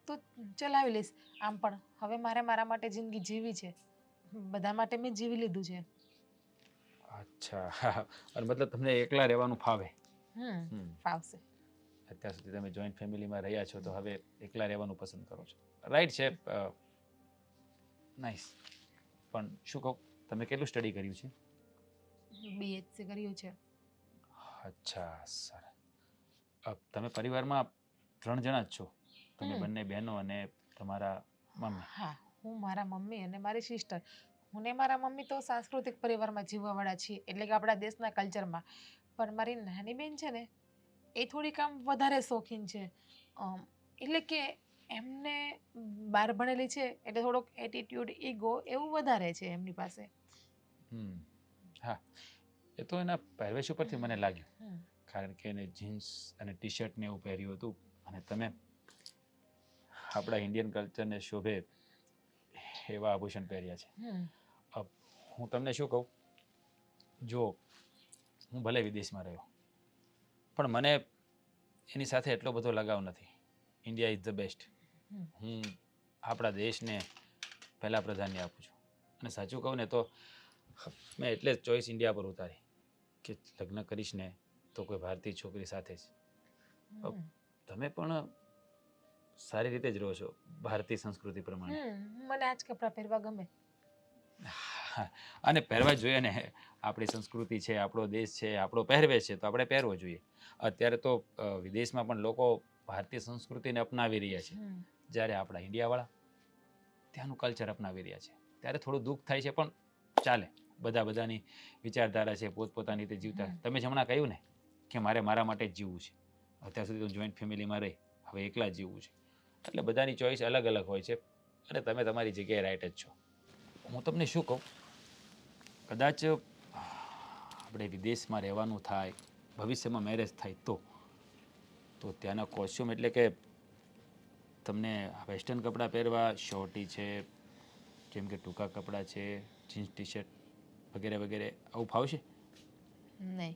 તો ચલાવી લઈશ. આમ પણ હવે મારે મારા માટે જિંદગી જીવી છે. બધા માટે મેં જીવી લીધું છે. અચ્છા. અને મતલબ તમને એકલા રહેવાનું ફાવે? ફાવશે. અત્યાર સુધી તમે જોઈન્ટ ફેમિલીમાં રહ્યા છો, તો હવે એકલા રહેવાનું પસંદ કરો છો. રાઈટ છે. નાઇસ. પણ શું કહું, તમે કેટલું સ્ટડી કર્યું છે? BHC કર્યું છે. અચ્છા, સરસ. તમે પરિવારમાં 3 જણા જ છો? તમે બંને બહેનો અને તમારા મમ્મી? હા, હું, મારા મમ્મી અને મારી સિસ્ટર. હું ને મારા મમ્મી તો સાંસ્કૃતિક પરિવારમાં જીવવાવાળા છીએ, એટલે કે આપણા દેશના કલ્ચરમાં. પણ મારી નાની બેન છે ને એ થોડીક આમ વધારે શોખીન છે. એટલે કે એમને બહાર ભણેલી છે એટલે થોડોક એટીટ્યુડ, ઈગો એવું વધારે છે એમની પાસે. હા, એ તો એના પહેરવેશ ઉપરથી મને લાગ્યું. કારણ કે એને જીન્સ અને ટી શર્ટ ને એવું પહેર્યું હતું, અને તમે આપણા ઇન્ડિયન કલ્ચરને શોભે એવા આભૂષણ પહેર્યા છે. હું તમને શું કહું, જો હું ભલે વિદેશમાં રહ્યો, પણ મને એની સાથે એટલો બધો લગાવ નથી. India is the best. હું આપણા દેશને પહેલાં પ્રાધાન્ય આપું છું. અને સાચું કહું ને તો મેં એટલે જ ચોઈસ ઇન્ડિયા પર ઉતારી કે લગ્ન કરીશ ને તો કોઈ ભારતીય છોકરી સાથે જ. તમે પણ સારી રીતે જ રહો છો ભારતીય સંસ્કૃતિ પ્રમાણે. મને આ જ કપડાં પહેરવા ગમે. અને પહેરવા જોઈએ ને. આપણી સંસ્કૃતિ છે, આપણો દેશ છે, આપણો પહેરવેશ છે, તો આપણે પહેરવો જોઈએ. અત્યારે તો વિદેશમાં પણ લોકો ભારતીય સંસ્કૃતિને અપનાવી રહ્યા છે, જ્યારે આપણા ઇન્ડિયાવાળા ત્યાંનું કલ્ચર અપનાવી રહ્યા છે. ત્યારે થોડું દુઃખ થાય છે, પણ ચાલે. બધાની વિચારધારા છે, પોતપોતાની રીતે જીવતા. તમે જ હમણાં કહ્યું ને કે મારે મારા માટે જ જીવવું છે. અત્યાર સુધી તો જોઈન્ટ ફેમિલીમાં રહી, હવે એકલા જ જીવવું છે. એટલે બધાની ચોઈસ અલગ અલગ હોય છે, અને તમે તમારી જગ્યાએ રાઈટ જ છો. હું તમને શું કહું, કદાચ આપણે વિદેશમાં રહેવાનું થાય, ભવિષ્યમાં મેરેજ થાય તો ત્યાંના કોસ્ચ્યુમ, એટલે કે તમને વેસ્ટર્ન કપડાં પહેરવા, શોર્ટી છે, જેમ કે ટૂંકા કપડાં છે, જીન્સ ટી શર્ટ વગેરે વગેરે આવું ફાવશે? નહીં,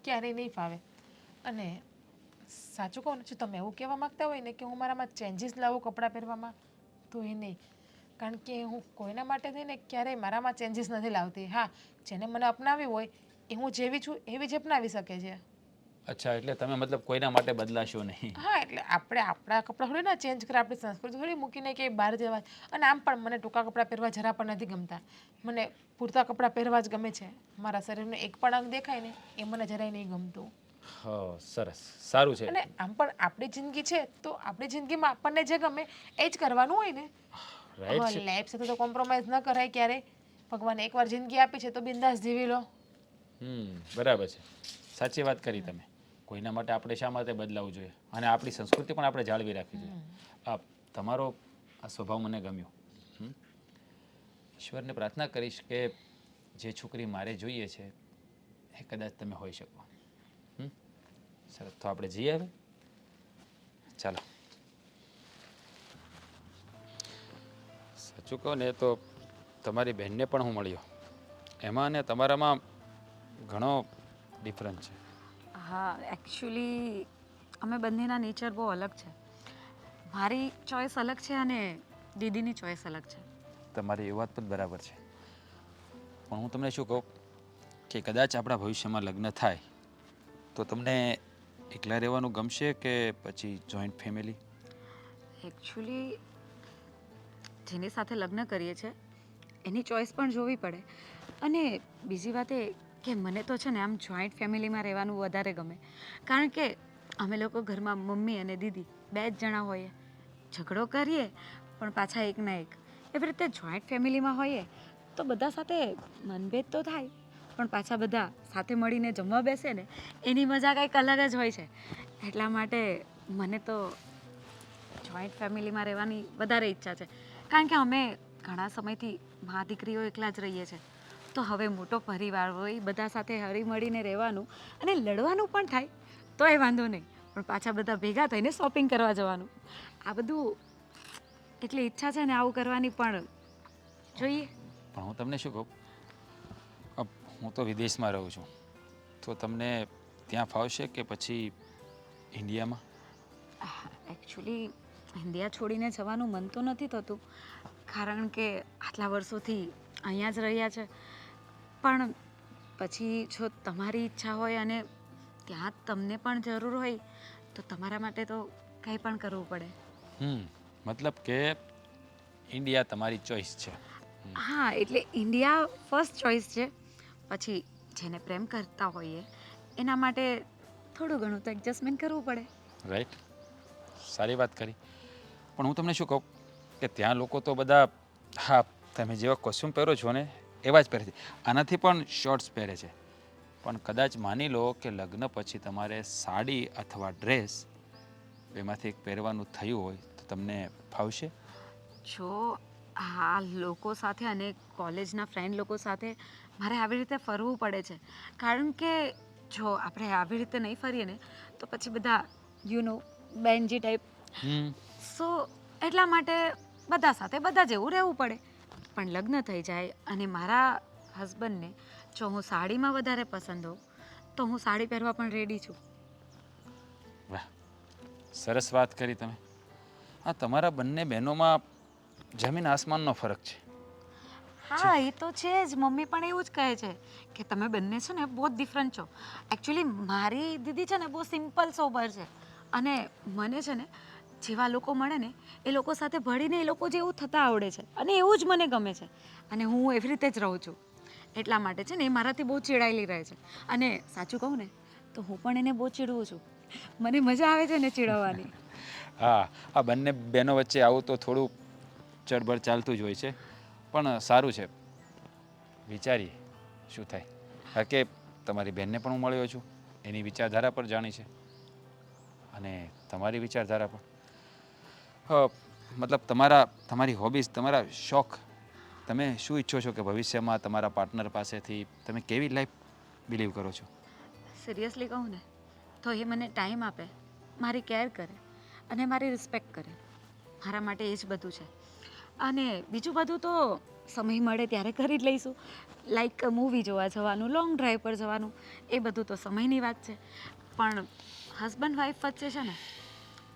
ક્યારેય નહીં ફાવે. અને સાચું કહું ને, જો તમે એવું કહેવા માગતા હોય ને કે હું મારામાં ચેન્જીસ લાવું કપડાં પહેરવામાં, તો એ નહીં. કારણ કે હું કોઈના માટે થઈને ક્યારેય મારામાં ચેન્જીસ નથી લાવતી. હા, જેને મને અપનાવ્યું હોય એ હું જેવી છું એવી જ અપનાવી શકે છે. અચ્છા, એટલે તમે મતલબ કોઈના માટે બદલાશો નહીં. હા, એટલે આપણે આપણા કપડાં થોડી ના ચેન્જ કરે, આપણી સંસ્કૃતિ થોડી મૂકીને કે બહાર જવા. અને આમ પણ મને ટૂંકા કપડાં પહેરવા જરા પણ નથી ગમતા. મને પૂરતા કપડાં પહેરવા જ ગમે છે. મારા શરીરનો એક પણ અંગ દેખાય ને એ મને જરાય નહીં ગમતું. હા, સરસ, સારું છે. અને આમ પણ આપણી જિંદગી છે તો આપણી જિંદગીમાં આપણને જે ગમે એ જ કરવાનું હોય ને. રાઈટ છે. લાઈફ સાથે તો કોમ્પ્રોમાઇઝ ન કરાય ક્યારેય. ભગવાને એકવાર જિંદગી આપી છે તો બિંદાસ જીવી લો. બરાબર છે, સાચી વાત કરી તમે. કોઈના માટે આપણે શા માટે બદલાવવું જોઈએ, અને આપણી સંસ્કૃતિ પણ આપણે જાળવી રાખવી જોઈએ. આ તમારો આ સ્વભાવ મને ગમ્યો. ઈશ્વરને પ્રાર્થના કરીશ કે જે છોકરી મારે જોઈએ છે એ કદાચ તમે હોઈ શકો. સરસ, તો આપણે જઈએ હવે. ચાલો. સાચું કહો ને તો તમારી બહેનને પણ હું મળ્યો, એમાં ને તમારામાં ઘણો ડિફરન્સ છે. હા, એકચ્યુઅલી અમે બંનેના નેચર બહુ અલગ છે. મારી ચોઈસ અલગ છે અને દીદીની ચોઈસ અલગ છે. તમારી એ વાત પણ બરાબર છે, પણ હું તમને શું કહું કે કદાચ આપણા ભવિષ્યમાં લગ્ન થાય તો તમને એકલા રહેવાનું ગમશે કે પછી જોઈન્ટ ફેમિલી? એકચ્યુઅલી જેની સાથે લગ્ન કરીએ છીએ એની ચોઈસ પણ જોવી પડે. અને બીજી વાત એ કે મને તો છે ને આમ જોઈન્ટ ફેમિલીમાં રહેવાનું વધારે ગમે. કારણ કે અમે લોકો ઘરમાં મમ્મી અને દીદી 2 જ જણા હોઈએ, ઝઘડો કરીએ પણ પાછા એકના એક. એવી રીતે જોઈન્ટ ફેમિલીમાં હોઈએ તો બધા સાથે મનભેદ તો થાય પણ પાછા બધા સાથે મળીને જમવા બેસે ને એની મજા કંઈક અલગ જ હોય છે. એટલા માટે મને તો જોઈન્ટ ફેમિલીમાં રહેવાની વધારે ઈચ્છા છે. કારણ કે અમે ઘણા સમયથી મા દીકરીઓ એકલા જ રહીએ છીએ, તો હવે મોટો પરિવાર હોય, બધા સાથે હળીમળીને રહેવાનું અને લડવાનું પણ થાય તોય વાંધો નહીં, પણ પાછા બધા ભેગા થઈને શોપિંગ કરવા જવાનું. આ બધું એટલી ઈચ્છા છે ને આવું કરવાની, પણ જોઈએ. પણ હું તમને શું કહું, હું તો વિદેશમાં રહું છું, તો તમને ત્યાં ફાવશે કે પછી ઇન્ડિયામાં? એકચ્યુઅલી ઇન્ડિયા છોડીને જવાનું મન તો નથી થતું, કારણ કે આટલા વર્ષોથી અહીંયા જ રહ્યા છે. પણ પછી જો તમારી ઈચ્છા હોય અને ત્યાં તમને પણ જરૂર હોય તો તમારા માટે તો કંઈ પણ કરવું પડે. મતલબ કે ઇન્ડિયા તમારી ચોઈસ છે? હા, એટલે ઇન્ડિયા ફર્સ્ટ ચોઈસ છે. પછી જેને પ્રેમ કરતા હોઈએ એના માટે થોડું ઘણું તો એડજસ્ટમેન્ટ કરવું પડે. રાઈટ, સારી વાત કરી. પણ હું તમને શું કહું કે ત્યાં લોકો તો બધા, હા, તમે જેવા કોસ્ચ્યુમ પહેરો છો ને એવા જ પહેરે છે, આનાથી પણ શોર્ટ્સ પહેરે છે. પણ કદાચ માની લો કે લગ્ન પછી તમારે સાડી અથવા ડ્રેસ બેમાંથી એક પહેરવાનું થયું હોય તો તમને ફાવશે? જો આ લોકો સાથે અને કોલેજના ફ્રેન્ડ લોકો સાથે મારે આવી રીતે ફરવું પડે છે. કારણ કે જો આપણે આવી રીતે નહીં ફરીએ ને તો પછી બધા બેનજી ટાઈપ. સો એટલા માટે બધા સાથે બધા જેવું રહેવું પડે. પણ લગ્ન થઈ જાય અને મારા હસબન્ડને જો હું સાડીમાં વધારે પસંદ હોઉં તો હું સાડી પહેરવા પણ રેડી છું. વાહ, સરસ વાત કરી તમે. હા, તમારા બંને બહેનોમાં જમીન આસમાનનો ફરક છે. હા, એ તો છે જ. મમ્મી પણ એવું જ કહે છે કે તમે બંને છે ને બહુ જ ડિફરન્ટ છો. એકચ્યુઅલી મારી દીદી છે ને બહુ સિમ્પલ સોબર છે અને મને છે ને જેવા લોકો મળે ને એ લોકો સાથે ભળીને એ લોકો જેવું થતા આવડે છે અને એવું જ મને ગમે છે અને હું એવી રીતે જ રહું છું. એટલા માટે છે ને એ મારાથી બહુ ચીડાયેલી રહે છે. અને સાચું કહું ને તો હું પણ એને બહુ ચીડવું છું. મને મજા આવે છે ને ચીડવવાની. હા, આ બંને બહેનો વચ્ચે આવું તો થોડું ચળબળ ચાલતું જ હોય છે, પણ સારું છે. વિચારીએ શું થાય. કારણ કે તમારી બહેનને પણ હું મળ્યો છું, એની વિચારધારા પર જાણી છે અને તમારી વિચારધારા પર. મતલબ તમારી હોબીઝ, તમારા શોખ, તમે શું ઈચ્છો છો કે ભવિષ્યમાં તમારા પાર્ટનર પાસેથી તમે કેવી લાઈફ બિલીવ કરો છો? સિરિયસલી કહું ને તો એ મને ટાઈમ આપે, મારી કેર કરે અને મારી રિસ્પેક્ટ કરે. મારા માટે એ જ બધું છે. અને બીજું બધું તો સમય મળે ત્યારે કરી જ લઈશું. લાઈક મૂવી જોવા જવાનું, લોંગ ડ્રાઈવ પર જવાનું, એ બધું તો સમયની વાત છે. પણ હસબન્ડ વાઈફ વચ્ચે છે ને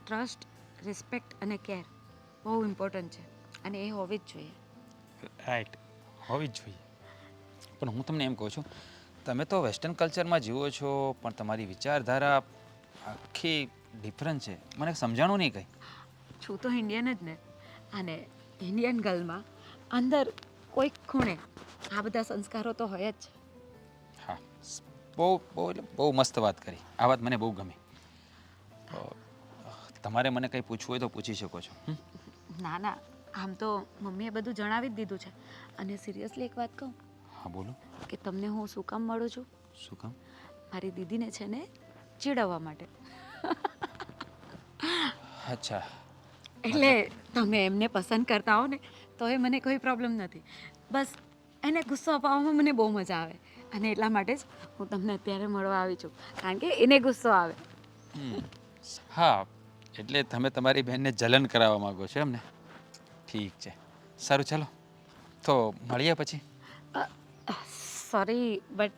ટ્રસ્ટ, રિસ્પેક્ટ અને કેર બહુ ઇમ્પોર્ટન્ટ છે અને એ હોવી જ જોઈએ. રાઈટ, હોવી જ જોઈએ. પણ હું તમને એમ કહું છું, તમે તો વેસ્ટર્ન કલ્ચરમાં જીવો છો, પણ તમારી વિચારધારા આખી ડિફરન્ટ છે. મને સમજાણું નહીં કંઈ. છું તો ઇન્ડિયન જ ને, અને ઇન્ડિયન ગર્લમાં અંદર કોઈક ખૂણે આ બધા સંસ્કારો તો હોય જ છે. હા, બહુ બહુ એટલે બહુ મસ્ત વાત કરી. આ વાત મને બહુ ગમી. તમારે મને કંઈ પૂછવું હોય તો પૂછી શકો છો. ના ના, આમ તો મમ્મીએ બધું જણાવી જ દીધું છે. અને સિરિયસલી એક વાત કહું હા બોલો. કે તમને હું શું કામ મળું છું? શું કામ? મારી દીદીને છે ને ચીડવવા માટે. અચ્છા. એટલે તમે એમને પસંદ કરતા હો ને તો એ મને કોઈ પ્રોબ્લેમ નથી. બસ એને ગુસ્સો અપાવવામાં મને બહુ મજા આવે, અને એટલા માટે જ હું તમને અત્યારે મળવા આવી છું, કારણ કે એને ગુસ્સો આવે. હા, એટલે તમે તમારી બહેનને જલન કરાવવા માંગો છો એમ ને? ઠીક છે, સારું ચાલો તો મળીએ પછી. સોરી બટ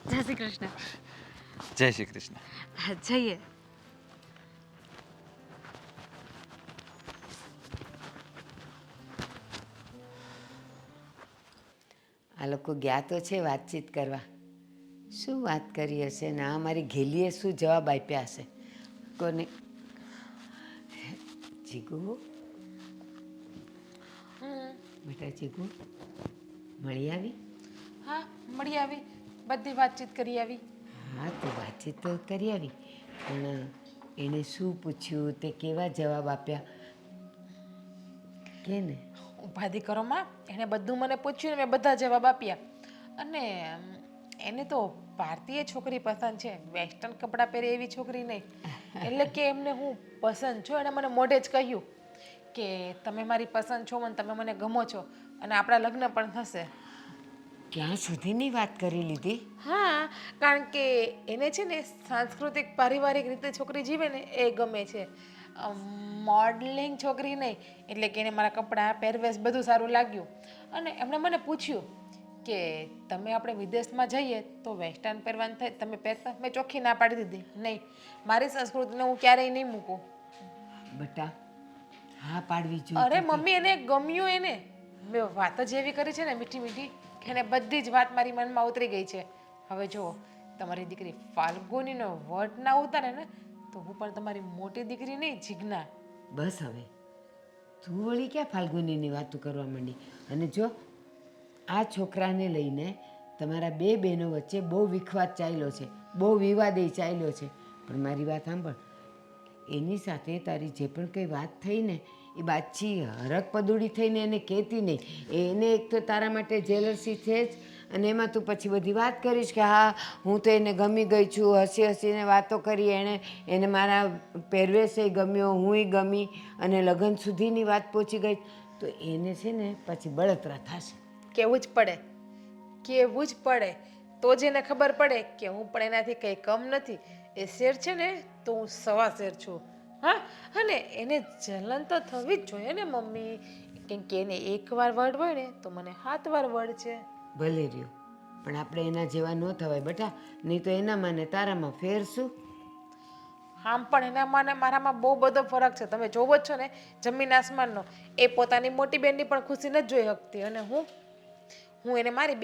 જય શ્રી કૃષ્ણ. જય શ્રી કૃષ્ણ. જઈએ. આ લોકો ગયા તો છે વાતચીત કરવા. શું વાત કરી હશે ને આ મારી ઘેલીએ શું જવાબ આપ્યા હશે કોને? જીગુ, બેટા જીગુ, મળી આવી? હા, મળી આવી, બધી વાતચીત કરી આવી. હા, તો વાતચીત તો કરી આવી, પણ એણે શું પૂછ્યું, તે કેવા જવાબ આપ્યા કે ને? ઉપાધિ કરો માં, એણે બધું મને પૂછ્યું ને મેં બધા જવાબ આપ્યા. અને એને તો ભારતીય છોકરી પસંદ છે, વેસ્ટર્ન કપડાં પહેરે એવી છોકરી નહીં. એટલે કે એમને હું પસંદ છું, એણે મને મોઢે જ કહ્યું કે તમે મારી પસંદ છો અને તમે મને ગમો છો અને આપણા લગ્ન પણ થશે. ક્યાં સુધીની વાત કરી લીધી? હા, કારણ કે એને છે ને સાંસ્કૃતિક પારિવારિક રીતે છોકરી જીવે ને એ ગમે છે, મોડલિંગ છોકરી નહીં. એટલે કે એને મારા કપડાં, પહેરવેશ બધું સારું લાગ્યું. અને એમણે મને પૂછ્યું કે તમે આપણે વિદેશમાં જઈએ તો વેસ્ટર્ન પહેરવાનું થાય, તમે પહેરતા? મેં ચોખ્ખી ના પાડી દીધી, નહીં, મારી સંસ્કૃતિને હું ક્યારેય નહીં મૂકું. બેટા, હા પાડવી અરે જોઈએ. મમ્મી, એને ગમ્યું. એને મેં વાત જ એવી કરી છે ને મીઠી મીઠી, કે એને બધી જ વાત મારી મનમાં ઉતરી ગઈ છે. હવે જુઓ, તમારી દીકરી ફાલ્ગુનીનો વટ ના ઉતારે ને તો હું પણ તમારી મોટી દીકરી નહીં, જીજ્ઞા. બસ હવે તું વળી ક્યાં ફાલ્ગુનીની વાતો કરવા માંડી? અને જો આ છોકરાને લઈને તમારા બે બહેનો વચ્ચે બહુ વિખવાદ ચાલ્યો છે, બહુ વિવાદ એ ચાલ્યો છે. પણ મારી વાત સાંભળ, એની સાથે તારી જે પણ કંઈ વાત થઈ ને એ બાછી હરક પદુડી થઈને એને કહેતી નહીં. એને એક તો તારા માટે જેલસી છે જ, અને એમાં તું પછી બધી વાત કરીશ કે હા હું તો એને ગમી ગઈ છું, હસી હસીને વાતો કરી, એને મારા પહેરવેશે ગમ્યો, હુંય ગમી, અને લગ્ન સુધીની વાત પહોંચી ગઈ, તો એને છે ને પછી બળતરા થશે. કેવું જ પડે, કેવું જ પડે, તો જ એને ખબર પડે કે હું પણ એનાથી કંઈ કમ નથી. એ શેર છે ને તો હું સવા શેર છું. હા, અને એને જલન તો થવી જ જોઈએ ને મમ્મી, કેમ કે એને એકવાર વર્ડ હોય ને તો મને 7 વાર વર્ડ છે. ભલે રહ્યો, પણ આપણે એના જેવા ન થવાય બેટા, નહીં તો એનામાં ને તારામાં ફેર શું? આમ પણ એનામાં ને મારામાં બહુ બધો ફરક છે, તમે જોવો જ છો ને, જમીન આસમાનનો. એ પોતાની મોટી બેનની પણ ખુશી નથી જોઈ શકતી, અને હું એને મારી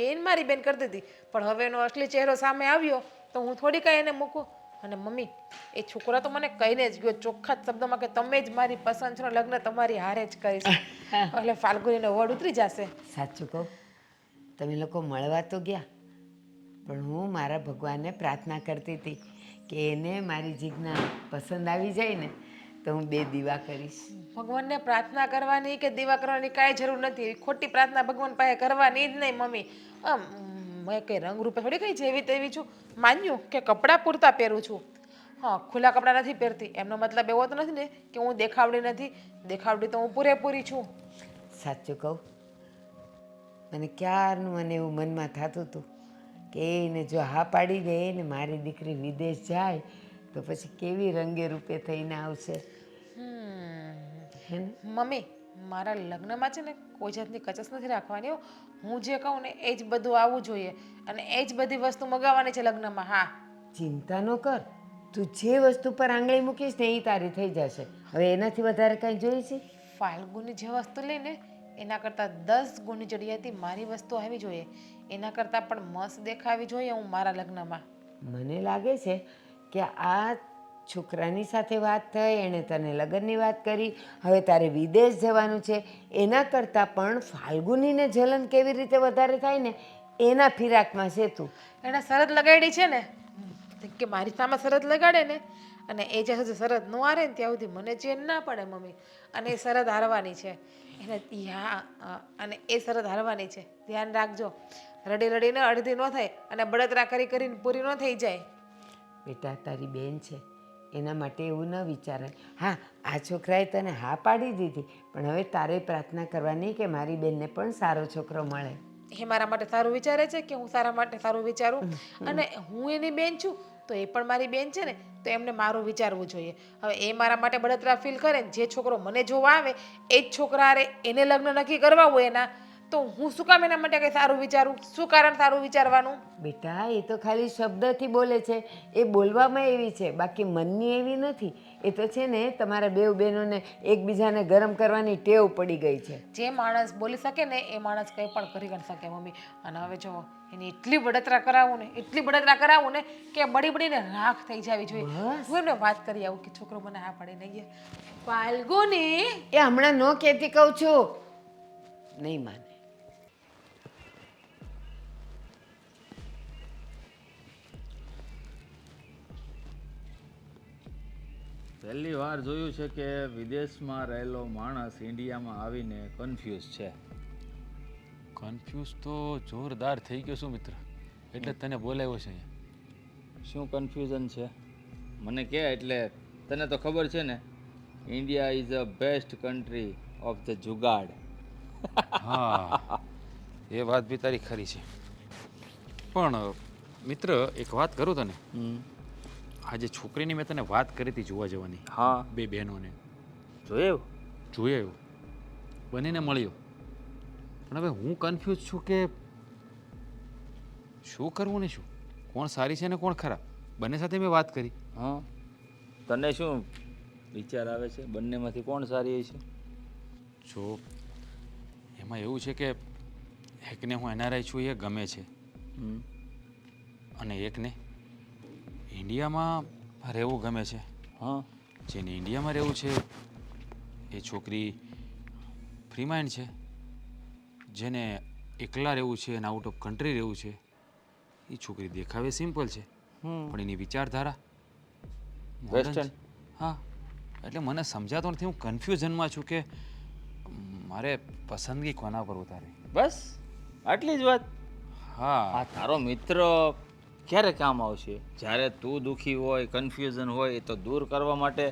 બેન કરતી હતી, પણ હવે એનો અસલી ચહેરો સામે આવ્યો તો હું થોડી કાંઈ એને મૂકું. અને મમ્મી, એ છોકરા તો મને કહીને જ ગયો ચોખ્ખા જ શબ્દોમાં કે તમે જ મારી પસંદ છો, લગ્ન તમારી હારે જ કરીશ. એટલે ફાલ્ગુનીનો વડ ઉતરી જશે. સાચું કહું, તમે લોકો મળવા તો ગયા, પણ હું મારા ભગવાનને પ્રાર્થના કરતી હતી કે એને મારી જીજ્ઞા પસંદ આવી જાય ને તો હું 2 દીવા કરીશ. ભગવાનને પ્રાર્થના કરવાની કે દીવા કરવાની કાંઈ જરૂર નથી. ખોટી પ્રાર્થના ભગવાન પાસે કરવાની જ નહીં મમ્મી. મેં કંઈ રંગરૂપે થોડી કંઈ જેવી તેવી છું. માન્યું કે કપડાં પૂરતા પહેરું છું. હા, ખુલ્લા કપડાં નથી પહેરતી, એમનો મતલબ એવો તો નથી ને કે હું દેખાવડી નથી. દેખાવડી તો હું પૂરેપૂરી છું. સાચું કહું, મને ક્યારનું મને એવું મનમાં થતું હતું કે એને જો હા પાડી દે ને મારી દીકરી વિદેશ જાય તો પછી કેવી રંગે રૂપે થઈને આવશે હે ને? મમ્મી મારા લગ્નમાં છે ને કોઈ જાતની કચસ નથી રાખવાની હો. હું જે કહું ને એ જ બધું આવવું જોઈએ અને એ જ બધી વસ્તુ મગાવવાની છે લગ્નમાં. હા ચિંતા ન કર, તું જે વસ્તુ પર આંગળી મૂકીશ ને એ તારી થઈ જશે. હવે એનાથી વધારે કાંઈ જોઈએ છે? ફાલ્ગુની જે વસ્તુ લઈને એના કરતાં 10 ગુણી ચડિયાતી મારી વસ્તુ આવી જોઈએ. એના કરતાં પણ મસ્ત દેખાવી જોઈએ હું મારા લગ્નમાં. મને લાગે છે કે આ છોકરાની સાથે વાત થઈ, એણે તને લગ્નની વાત કરી, હવે તારે વિદેશ જવાનું છે, એના કરતાં પણ ફાલ્ગુનીને જલન કેવી રીતે વધારે થાય ને એના ફિરાકમાં છે તું. એણે શરત લગાડી છે ને કે મારી સામે શરત લગાડે ને અને એ જ્યાં સુધી શરત ન હારે ને ત્યાં સુધી મને ચેન ના પડે મમ્મી. અને એ શરત હારવાની છે એને. અને એ શરત હારવાની છે, ધ્યાન રાખજો. રડી રડીને અડધી ન થાય અને બળતરા કરી કરીને પૂરી ન થઈ જાય. બેટા તારી બેન છે એના માટે એવું ન વિચારાય. હા, આ છોકરાએ તને હા પાડી દીધી, પણ હવે તારે પ્રાર્થના કરવાની કે મારી બેનને પણ સારો છોકરો મળે. એ મારા માટે સારું વિચારે છે કે હું સારા માટે સારું વિચારું? અને હું એની બેન છું તો એ પણ મારી બેન છે ને, તો એમને મારું વિચારવું જોઈએ. હવે એ મારા માટે બળતરા ફીલ કરે ને જે છોકરો મને જોવા આવે એ જ છોકરા હારે એને લગ્ન નક્કી કરવા હોય એના, તો હું શું કામ એના માટે કંઈ સારું વિચારું? શું કારણ સારું વિચારવાનું? બેટા એ તો ખાલી શબ્દથી બોલે છે, એ બોલવામાં એવી છે, બાકી મનની એવી નથી. એ તો છે ને તમારા બેવ બહેનોને એકબીજાને ગરમ કરવાની ટેવ પડી ગઈ છે. જે માણસ બોલી શકે ને એ માણસ કંઈ પણ કરી ન શકે મમ્મી. અને હવે જો એની એટલી બળતરા કરાવું ને એટલી બળતરા કરાવું ને કે બળી બળીને રાખ થઈ જવી જોઈએ. હું એમને વાત કરી આવું કે છોકરો મને હા પાડીને ગયા. ફાલ્ગુની એ હમણાં ન કહેતી કહું છું, નહીં માને. પહેલી વાર જોયું છે કે વિદેશમાં રહેલો માણસ ઇન્ડિયામાં આવીને કન્ફ્યુઝ છે. કન્ફ્યુઝ તો જોરદાર થઈ ગયો છું મિત્ર, એટલે જ તને બોલાવ્યો છે અહીંયા. શું કન્ફ્યુઝન છે મને કહે, એટલે તને તો ખબર છે ને India is a best country of the jugaad. હા, એ વાત બી તારી ખરી છે. પણ મિત્ર એક વાત કરું તને, આજે છોકરીની મેં તને વાત કરી હતી જોવા જવાની. હા, બે બહેનોને જોયું. જોઈ આવ્યો, બંનેને મળ્યો, પણ હવે હું કન્ફ્યુઝ છું કે શું કરવું ને શું, કોણ સારી છે ને કોણ ખરાબ. બંને સાથે મેં વાત કરી. હા, તને શું વિચાર આવે છે બંનેમાંથી કોણ સારી હોય છે? જો એમાં એવું છે કે એકને હું એનઆરઆઈ છું એ ગમે છે, અને એકને ઇન્ડિયામાં રહેવું ગમે છે. હા, જેને ઇન્ડિયામાં રહેવું છે એ છોકરી ફ્રી માઇન્ડ છે, જેને એકલા રહેવું છે અને આઉટ ઓફ કન્ટ્રી રહેવું છે એ છોકરી દેખાવે સિમ્પલ છે પણ એની વિચારધારા modern વેસ્ટર્ન. છે. હા, એટલે મને સમજાતો નથી, હું કન્ફ્યુઝનમાં છું કે મારે પસંદગી કોના પર ઉતારવી. બસ આટલી જ વાત. હા, આ તારો મિત્ર ક્યારે કામ આવશે? જ્યારે તું દુઃખી હોય, કન્ફ્યુઝન હોય, એ તો દૂર કરવા માટે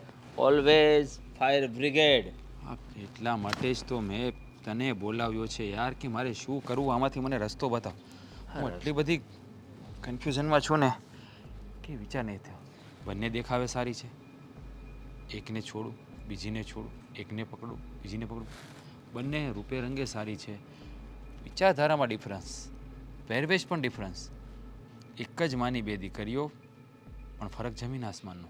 ઓલવેઝ ફાયર બ્રિગેડ. હા, એટલા માટે જ તો મેં તને બોલાવ્યો છે યાર કે મારે શું કરવું, આમાંથી મને રસ્તો બતાવ. હું એટલી બધી કન્ફ્યુઝનમાં છું ને કે વિચાર નહીં થયો. બંને દેખાવે સારી છે, એકને છોડું બીજીને છોડું, એકને પકડું બીજીને પકડું. બંને રૂપે રંગે સારી છે, વિચારધારામાં ડિફરન્સ, પહેરવેશ પણ ડિફરન્સ. એક જ માની બે દીકરીઓ પણ ફરક જમીન આસમાનનો.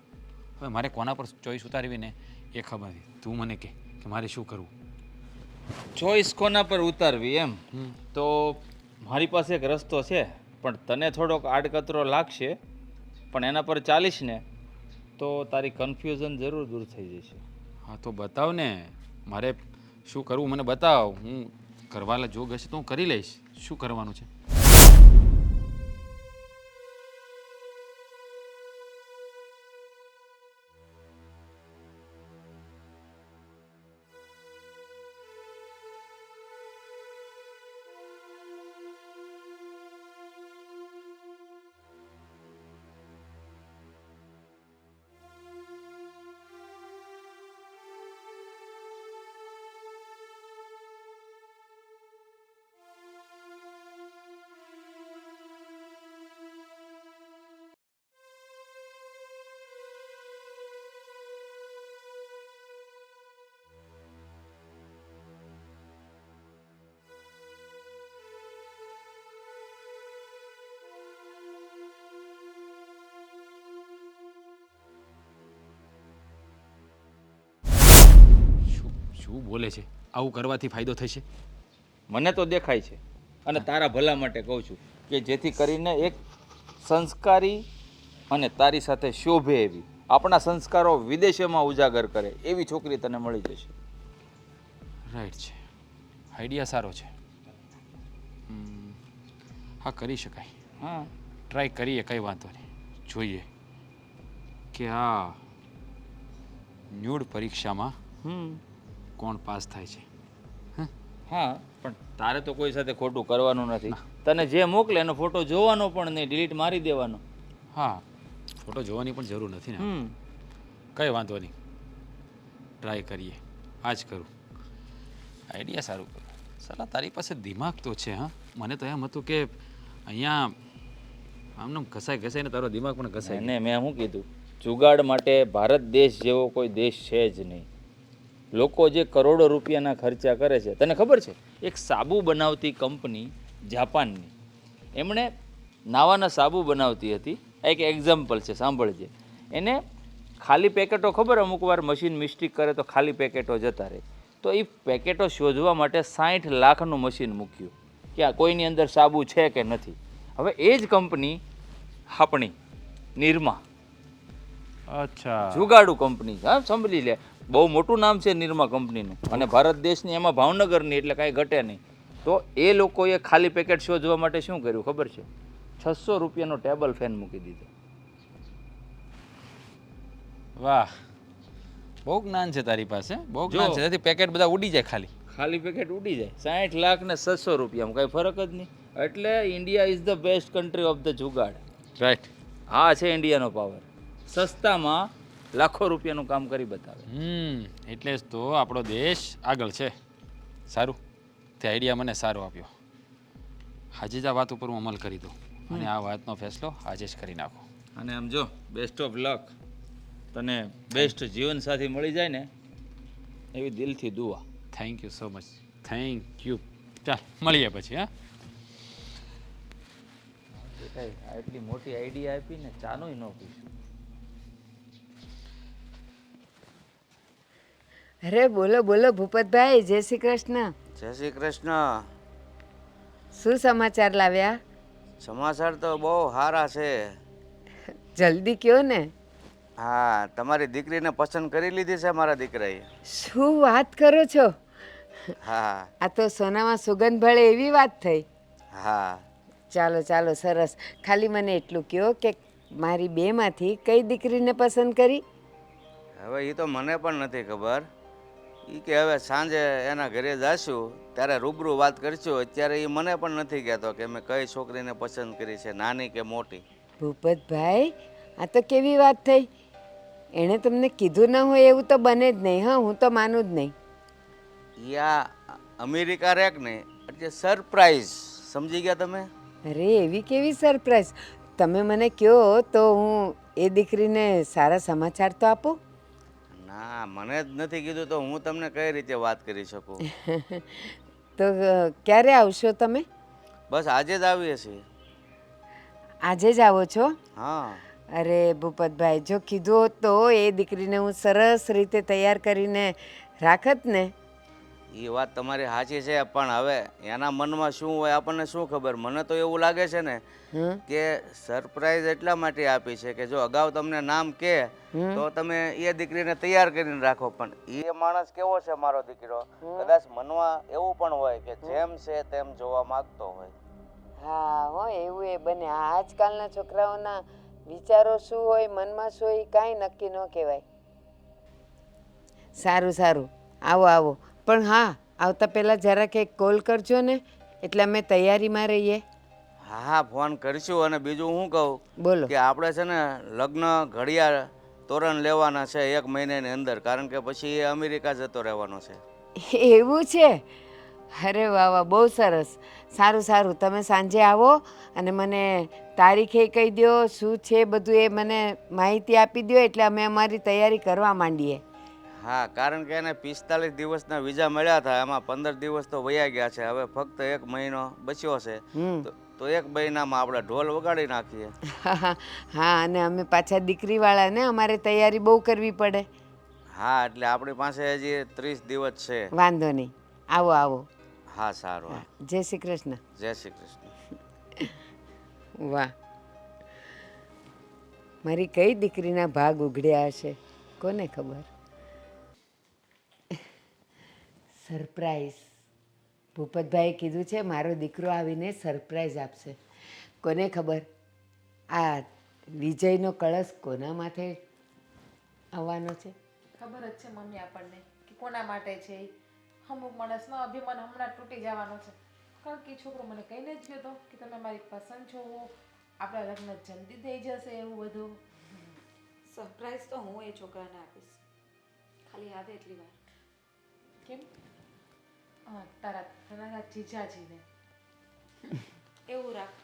હવે મારે કોના પર ચોઈસ ઉતારવી ને એ ખબર નથી. તું મને કહે કે મારે શું કરવું. ચોઈસ કોના પર ઉતારવી એમ હમ. તો મારી પાસે એક રસ્તો છે, પણ તને થોડોક આડકતરો લાગશે, પણ એના પર ચાલીશ ને તો તારી કન્ફ્યુઝન જરૂર દૂર થઈ જશે. હા તો બતાવ ને, મારે શું કરવું મને બતાવ. હું કરવા જોગ હશે તો હું કરી લઈશ. શું કરવાનું છે? શું બોલે છે? આવું કરવાથી ફાયદો થશે? મને તો દેખાય છે અને તારા ભલા માટે કહું છું કે જેથી કરીને એક સંસ્કારી અને તારી સાથે શોભે એવી આપણા સંસ્કારો વિદેશોમાં ઉજાગર કરે એવી છોકરી તને મળી જશે. રાઈટ છે, આઈડિયા સારો છે. હા, કરી શકાય. હા, ટ્રાય કરીએ, કંઈ વાંધો નહીં. જોઈએ કે આ ન્યૂડ પરીક્ષામાં કોણ પાસ થાય છે. હા, પણ તારે તો કોઈ સાથે ખોટું કરવાનું નથી. તને જે મોકલે એનો ફોટો જોવાનો પણ નહીં, ડિલીટ મારી દેવાનો. હા, ફોટો જોવાની પણ જરૂર નથી ને. કંઈ વાંધો નહીં, ટ્રાય કરીએ. આ જ કરું. આઈડિયા સારું કરું. સલાહ તારી પાસે દિમાગ તો છે. હા, મને તો એમ હતું કે અહીંયા આમને ઘસાઈને તારો દિમાગ પણ ઘસાય. અને મેં શું કીધું, જુગાડ માટે ભારત દેશ જેવો કોઈ દેશ છે જ નહીં. લોકો જે કરોડો રૂપિયાના ખર્ચા કરે છે. તને ખબર છે, એક સાબુ બનાવતી કંપની જાપાનની, એમણે નાવાના સાબુ બનાવતી હતી. આ એક એક્ઝામ્પલ છે, સાંભળજે. એને ખાલી પેકેટો, ખબર અમુક વાર મશીન મિસ્ટેક કરે તો ખાલી પેકેટો જતા રહે, તો એ પેકેટો શોધવા માટે 60 લાખનું મશીન મૂક્યું કે આ કોઈની અંદર સાબુ છે કે નથી. હવે એ જ કંપની આપણી નિરમા, અચ્છા, જુગાડુ કંપની, હા સમજી લે, બહુ મોટું નામ છે નિરમા કંપનીનું, અને ભારત દેશની એમાં ભાવનગરની, એટલે કાંઈ ઘટે નહીં. તો એ લોકોએ ખાલી પેકેટ શોધવા માટે શું કર્યું ખબર છે? 600 રૂપિયાનો ટેબલ ફેન મૂકી દીધો. વાહ, બહુ જ્ઞાન છે તારી પાસે, બહુ જ્ઞાન છે. તેથી પેકેટ બધા ઉડી જાય ખાલી. ખાલી પેકેટ ઉડી જાય. 60 લાખ ને 600 રૂપિયામાં કાંઈ ફરક જ નહીં. એટલે India is the best country of the jugaad. Right. હા, છે ઇન્ડિયાનો પાવર. સસ્તામાં લાખો રૂપિયાનું કામ કરી બતાવે. એટલે જ તો આપણો દેશ આગળ છે. સારું, તે આઈડિયા મને સારો આપ્યો. આજે જ આ વાત ઉપર હું અમલ કરી દઉં અને આ વાતનો ફેસલો આજે જ કરી નાખો. અને આમ જો, બેસ્ટ ઓફ લક. તને બેસ્ટ જીવનસાથી મળી જાય ને એવી દિલથી દુઆ. Thank you so much. Thank you. ચાલ મળીએ પછી. હા, આટલી મોટી આઈડિયા આપીને ચાનું ન પૂછ્યું. અરે બોલો બોલો ભૂપતભાઈ, જય શ્રી કૃષ્ણ. જય શ્રી કૃષ્ણ. શું સમાચાર લાવ્યા? સમાચાર તો બહુ સારા છે. જલ્દી કયો ને. હા, તમારી દીકરીને પસંદ કરી લીધી છે મારા દીકરાએ. શું વાત કરો છો? હા આ તો સોનામાં સુગંધ ભળે એવી વાત થઈ. હા. ચાલો ચાલો, સરસ. ખાલી મને એટલું કહો કે મારી બેમાંથી કઈ દીકરીને પસંદ કરી? હવે એ તો મને પણ નથી ખબર. એ કે હવે સાંજે એના ઘરે જઈશું ત્યારે રૂબરૂ વાત કરીશું. અત્યારે એ મને પણ નથી કહેતો કે મેં કઈ છોકરીને પસંદ કરી છે, નાની કે મોટી. ભૂપતભાઈ, આ તો કેવી વાત થઈ? એણે તમને કીધું ન હોય એવું તો બને જ નહીં. હા, હું તો માનું જ નહીં. યા અમેરિકા રેક ને એટલે સરપ્રાઈઝ, સમજી ગયા તમે? અરે એવી કેવી સરપ્રાઈઝ? તમે મને કહો તો હું એ દીકરીને સારા સમાચાર તો આપું. ના, મને જ નથી કીધું તો હું તમને કઈ રીતે વાત કરી શકું? તો ક્યારે આવશો તમે? બસ આજે જ આવીએ છીએ. આજે જ આવો છો? હા. અરે ભૂપતભાઈ, જો કીધું હોત તો એ દીકરીને હું સરસ રીતે તૈયાર કરીને રાખત ને. એ વાત તમારી સાચી છે, પણ હવે એના મનમાં શું હોય આપણને શું ખબર? મને તો એવું લાગે છે ને કે સરપ્રાઈઝ એટલા માટે આપી છે કે જો અગાઉ તમને નામ કે તો તમે એ દીકરીને તૈયાર કરીને રાખો. પણ એ માણસ કેવો છે મારો દીકરો, કદાચ મનમાં એવું પણ હોય કે જેમ છે તેમ જોવા માંગતો હોય. હા હો, એવું એ બને. આજકાલના છોકરાઓના વિચારો શું હોય, મનમાં શું હોય, કાંઈ નક્કી ન કહેવાય. સારું સારું, આવો આવો. પણ હા, આવતા પહેલાં જરાક એક કોલ કરજો ને, એટલે અમે તૈયારીમાં રહીએ. હા હા, ફોન કરીશું. અને બીજું હું કહું, બોલો. કે આપણે છે ને લગ્ન ઘડિયાળ તોરણ લેવાના છે 1 મહિનાની અંદર, કારણ કે પછી એ અમેરિકા જતો રહેવાનો છે. એવું છે? અરે વાહ વાહ, બહુ સરસ. સારું સારું, તમે સાંજે આવો અને મને તારીખે કહી દો, શું છે બધું એ મને માહિતી આપી દો, એટલે અમે અમારી તૈયારી કરવા માંડીએ. હા, કારણ કે એને 45 દિવસના વિઝા મળ્યા હતા, એમાં 15 દિવસ તો વયા ગયા છે. હવે ફક્ત 1 મહિનો બચ્યો છે, તો 1 મહિનામાં આપણે ઢોલ વગાડી નાખીએ. હા, અને અમે પાછા દીકરીવાળાને અમારે તૈયારી બહુ કરવી પડે. હા એટલે આપણી પાસે હજી 30 દિવસ છે. વાંધો નહીં, આવો આવો. હા સારું. હા, જય શ્રી કૃષ્ણ. જય શ્રી કૃષ્ણ. વાહ, મારી કઈ દીકરીના ભાગ ઉઘડ્યા હશે કોને ખબર. સરપ્રાઈઝ, ભૂપતભાઈએ કીધું છે મારો દીકરો આવીને સરપ્રાઈઝ આપશે. કોને ખબર આ વિજયનો કળશ કોના માથે આવવાનો છે. ખબર જ છે મમ્મી આપણને કે કોના માટે છે ઈ. અમુક માણસનો અભિમાન હમણાં તૂટી જવાનો છે. કારણ કે ઈ છોકરો મને કહીને જ ગયો હતો કે તમે મારી પસંદ છો, આપણા લગ્ન જલ્દી થઈ જશે એવું બધું. સરપ્રાઈઝ તો હું એ છોકરાને આપીશ, ખાલી આવે એટલી વાર. કેમ? હા, તારા જીજાજીને. એવું રાખ.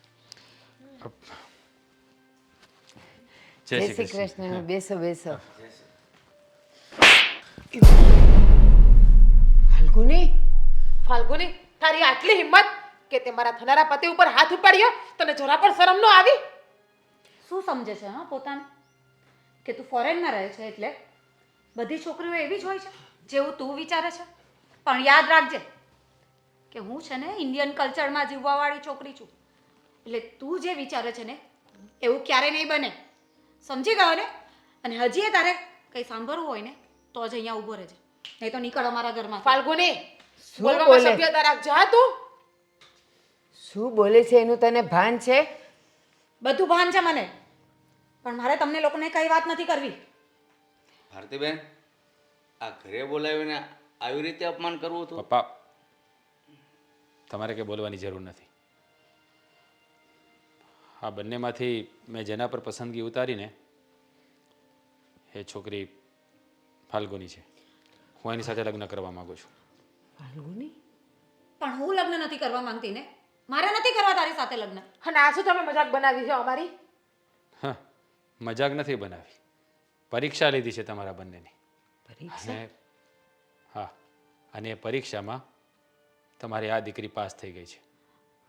જય શ્રી કૃષ્ણ. બેસો બેસો. ફાલ્ગુની, ફાલ્ગુની, તારી આટલી હિંમત કે તે મારા થનારા પતિ ઉપર હાથ ઉપાડ્યો, તને જરા પણ શરમ ન આવી? શું સમજે છે હા પોતાને? કે તું ફોરેનમાં રહે છે એટલે બધી છોકરીઓ એવી જ હોય છે જેવું તું વિચારે છે? પણ યાદ રાખજે કે હું છે ને ઇન્ડિયન કલ્ચરમાં જીવવાવાળી છોકરી છું. એટલે તું જે વિચારે છે ને એવું ક્યારે નહીં બને. સમજી ગયો ને? અને હજી તારે કંઈ સાંભળવું હોય ને તો જ અહીંયા ઊભો રહેજે, નહીં તો નીકળ અમારા ઘરમાં. ફાલ્ગુની, શું બોલવામાં બોલે? સભ્યતા રાખ. જા તું. શું બોલે છે એનું તને ભાન છે? બધું ભાન છે મને, પણ મારે તમને લોકોને કઈ વાત નથી કરવી. ભારતીબેન, આ ઘરે બોલાવીને આવી રીતે અપમાન કરવું હતું? પપ્પા, તમારે કંઈ બોલવાની જરૂર નથી. આ બંનેમાંથી મેં જેના પર પસંદગી ઉતારીને એ છોકરી ફાલ્ગુની છે. હું એની સાથે લગ્ન કરવા માગું છું. ફાલ્ગુની, પણ હું લગ્ન નથી કરવા માંગતી ને, મારે નથી કરવા તારી સાથે લગ્ન. અને આ શું તમે મજાક બનાવી છે અમારી? હા, મજાક નથી બનાવી, પરીક્ષા લીધી છે તમારા બંનેની. પરીક્ષા? અને હા, અને એ પરીક્ષામાં તમારી આ દીકરી પાસ થઈ ગઈ છે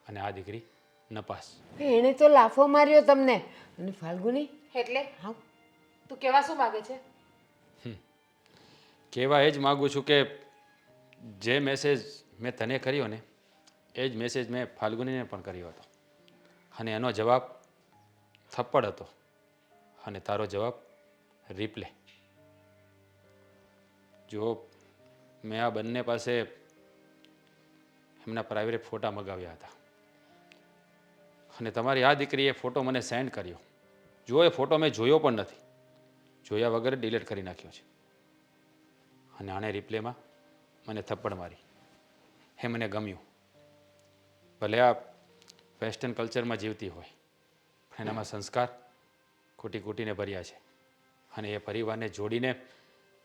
અને આ દીકરી નપાસ. એણે તો લાફો માર્યો તમને. અને ફાલ્ગુની, એટલે હા, તું કેવા શું માંગે છે? કહેવા એ જ માગું છું કે જે મેસેજ મેં તને કર્યો ને એ જ મેસેજ મેં ફાલ્ગુનીને પણ કર્યો હતો, અને એનો જવાબ થપ્પડ હતો અને તારો જવાબ રિપ્લે. જો મેં આ બંને પાસે એમના પ્રાઇવેટ ફોટા મગાવ્યા હતા અને તમારી આ દીકરીએ ફોટો મને સેન્ડ કર્યો. જો એ ફોટો મેં જોયો પણ નથી, જોયા વગર ડિલીટ કરી નાખ્યો છે. અને આણે રિપ્લેમાં મને થપ્પડ મારી. એ મને ગમ્યું. ભલે આ વેસ્ટર્ન કલ્ચરમાં જીવતી હોય પણ એનામાં સંસ્કાર ખૂટી ખૂટીને ભર્યા છે અને એ પરિવારને જોડીને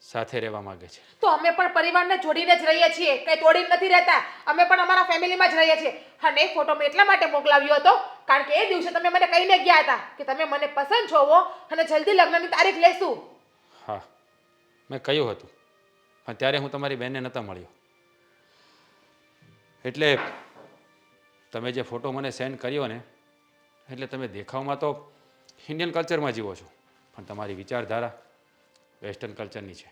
સાથે રહેવા માગે છે. તો અમે પણ પરિવારને જોડીને જ રહીએ છીએ, કઈ તોડીને નથી રહેતા. અમે પણ અમારા ફેમિલીમાં જ રહીએ છીએ. અને એ ફોટો મેં એટલા માટે મોકલાવ્યો હતો કારણ કે એ દિવસે તમે મને કહીને ગયા હતા કે તમે મને પસંદ છો અને જલ્દી લગ્નની તારીખ લેશું. હા, મેં કહ્યું હતું, પણ ત્યારે હું તમારી બહેનને નહોતો મળ્યો. એટલે તમે જે ફોટો મને સેન્ડ કર્યો ને, એટલે તમે દેખાવમાં તો ઇન્ડિયન કલ્ચરમાં જીવો છો પણ તમારી વિચારધારા વેસ્ટર્ન કલ્ચરની છે,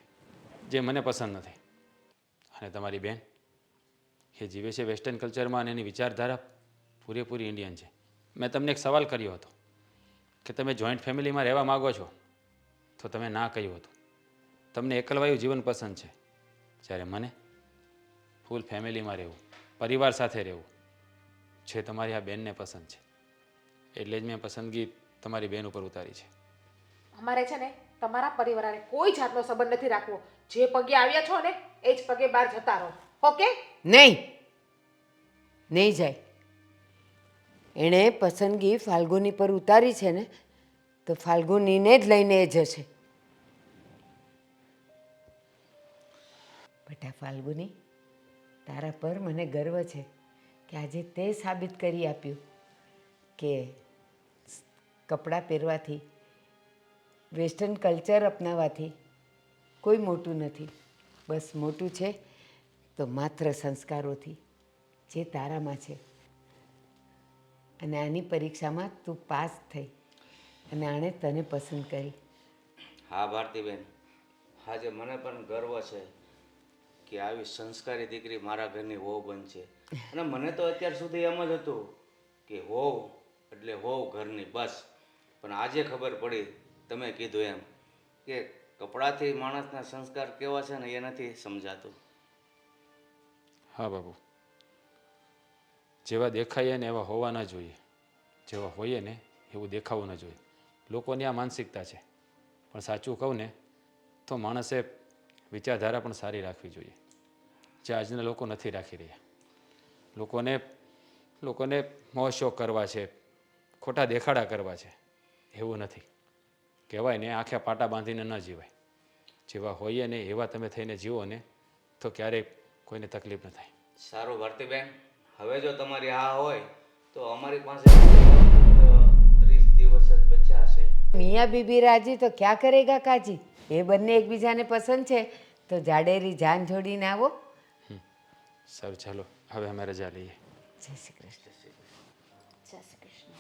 જે મને પસંદ નથી. અને તમારી બહેન એ જીવે છે વેસ્ટર્ન કલ્ચરમાં અને એની વિચારધારા પૂરેપૂરી ઇન્ડિયન છે. મેં તમને એક સવાલ કર્યો હતો કે તમે જોઈન્ટ ફેમિલીમાં રહેવા માગો છો, તો તમે ના કહ્યું હતું. તમને એકલવાયું જીવન પસંદ છે, જ્યારે મને ફૂલ ફેમિલીમાં રહેવું, પરિવાર સાથે રહેવું જે તમારી આ બેનને પસંદ છે. એટલે જ મેં પસંદગી તમારી બેન ઉપર ઉતારી છે. અમારે છે ને તમારા પરિવારને કોઈ જાતનો સંબંધ નથી રાખવો. જે પગે આવ્યા છો ને એ જ પગે બહાર જતા રહો. ઓકે? નહીં, નહીં જાય. એણે પસંદગી ફાલ્ગુની પર ઉતારી છે ને, તો ફાલ્ગુનીને જ લઈને એ જશે. બેટા ફાલ્ગુની, તારા પર મને ગર્વ છે કે આજે તે સાબિત કરી આપ્યું કે કપડાં પહેરવાથી, વેસ્ટર્ન કલ્ચર અપનાવવાથી કોઈ મોટું નથી. બસ મોટું છે તો માત્ર સંસ્કારોથી જે તારામાં છે. અને આની પરીક્ષામાં તું પાસ થઈ અને આણે તને પસંદ કરી. હા ભારતીબેન, આજે મને પણ ગર્વ છે કે આવી સંસ્કારી દીકરી મારા ઘરની વહુ બનશે. અને મને તો અત્યાર સુધી એમ જ હતું કે વહુ એટલે વહુ ઘરની બસ. પણ આજે ખબર પડી તમે કીધું એમ કે કપડાથી માણસના સંસ્કાર કેવા છે ને એ નથી સમજાતું. હા બાબુ, જેવા દેખાઈએ ને એવા હોવા ન જોઈએ, જેવા હોઈએ ને એવું દેખાવું ન જોઈએ. લોકોની આ માનસિકતા છે. પણ સાચું કહું ને તો માણસે વિચારધારા પણ સારી રાખવી જોઈએ, જે આજના લોકો નથી રાખી રહ્યા. લોકોને મોહ શોખ કરવા છે, ખોટા દેખાડા કરવા છે, એવું નથી. કહેવાય ને આંખે પાટા બાંધીને ન જીવાય. જેવા હોઈએ ને એવા તમે થઈને જીવો ને તો ક્યારેય કોઈને તકલીફ ન થાય. સારું ભારતીબેન, હવે જો તમારી હા હોય તો અમારી પાસે 30 દિવસ જ બચ્યા છે. મિયા બીબી રાજી તો ક્યાં કરેગા કાજી. એ બંને એકબીજાને પસંદ છે તો જાડેરી જાન જોડીને આવો. સારું ચાલો, હવે અમે રજા લઈએ. જય શ્રી કૃષ્ણ. જય શ્રી કૃષ્ણ.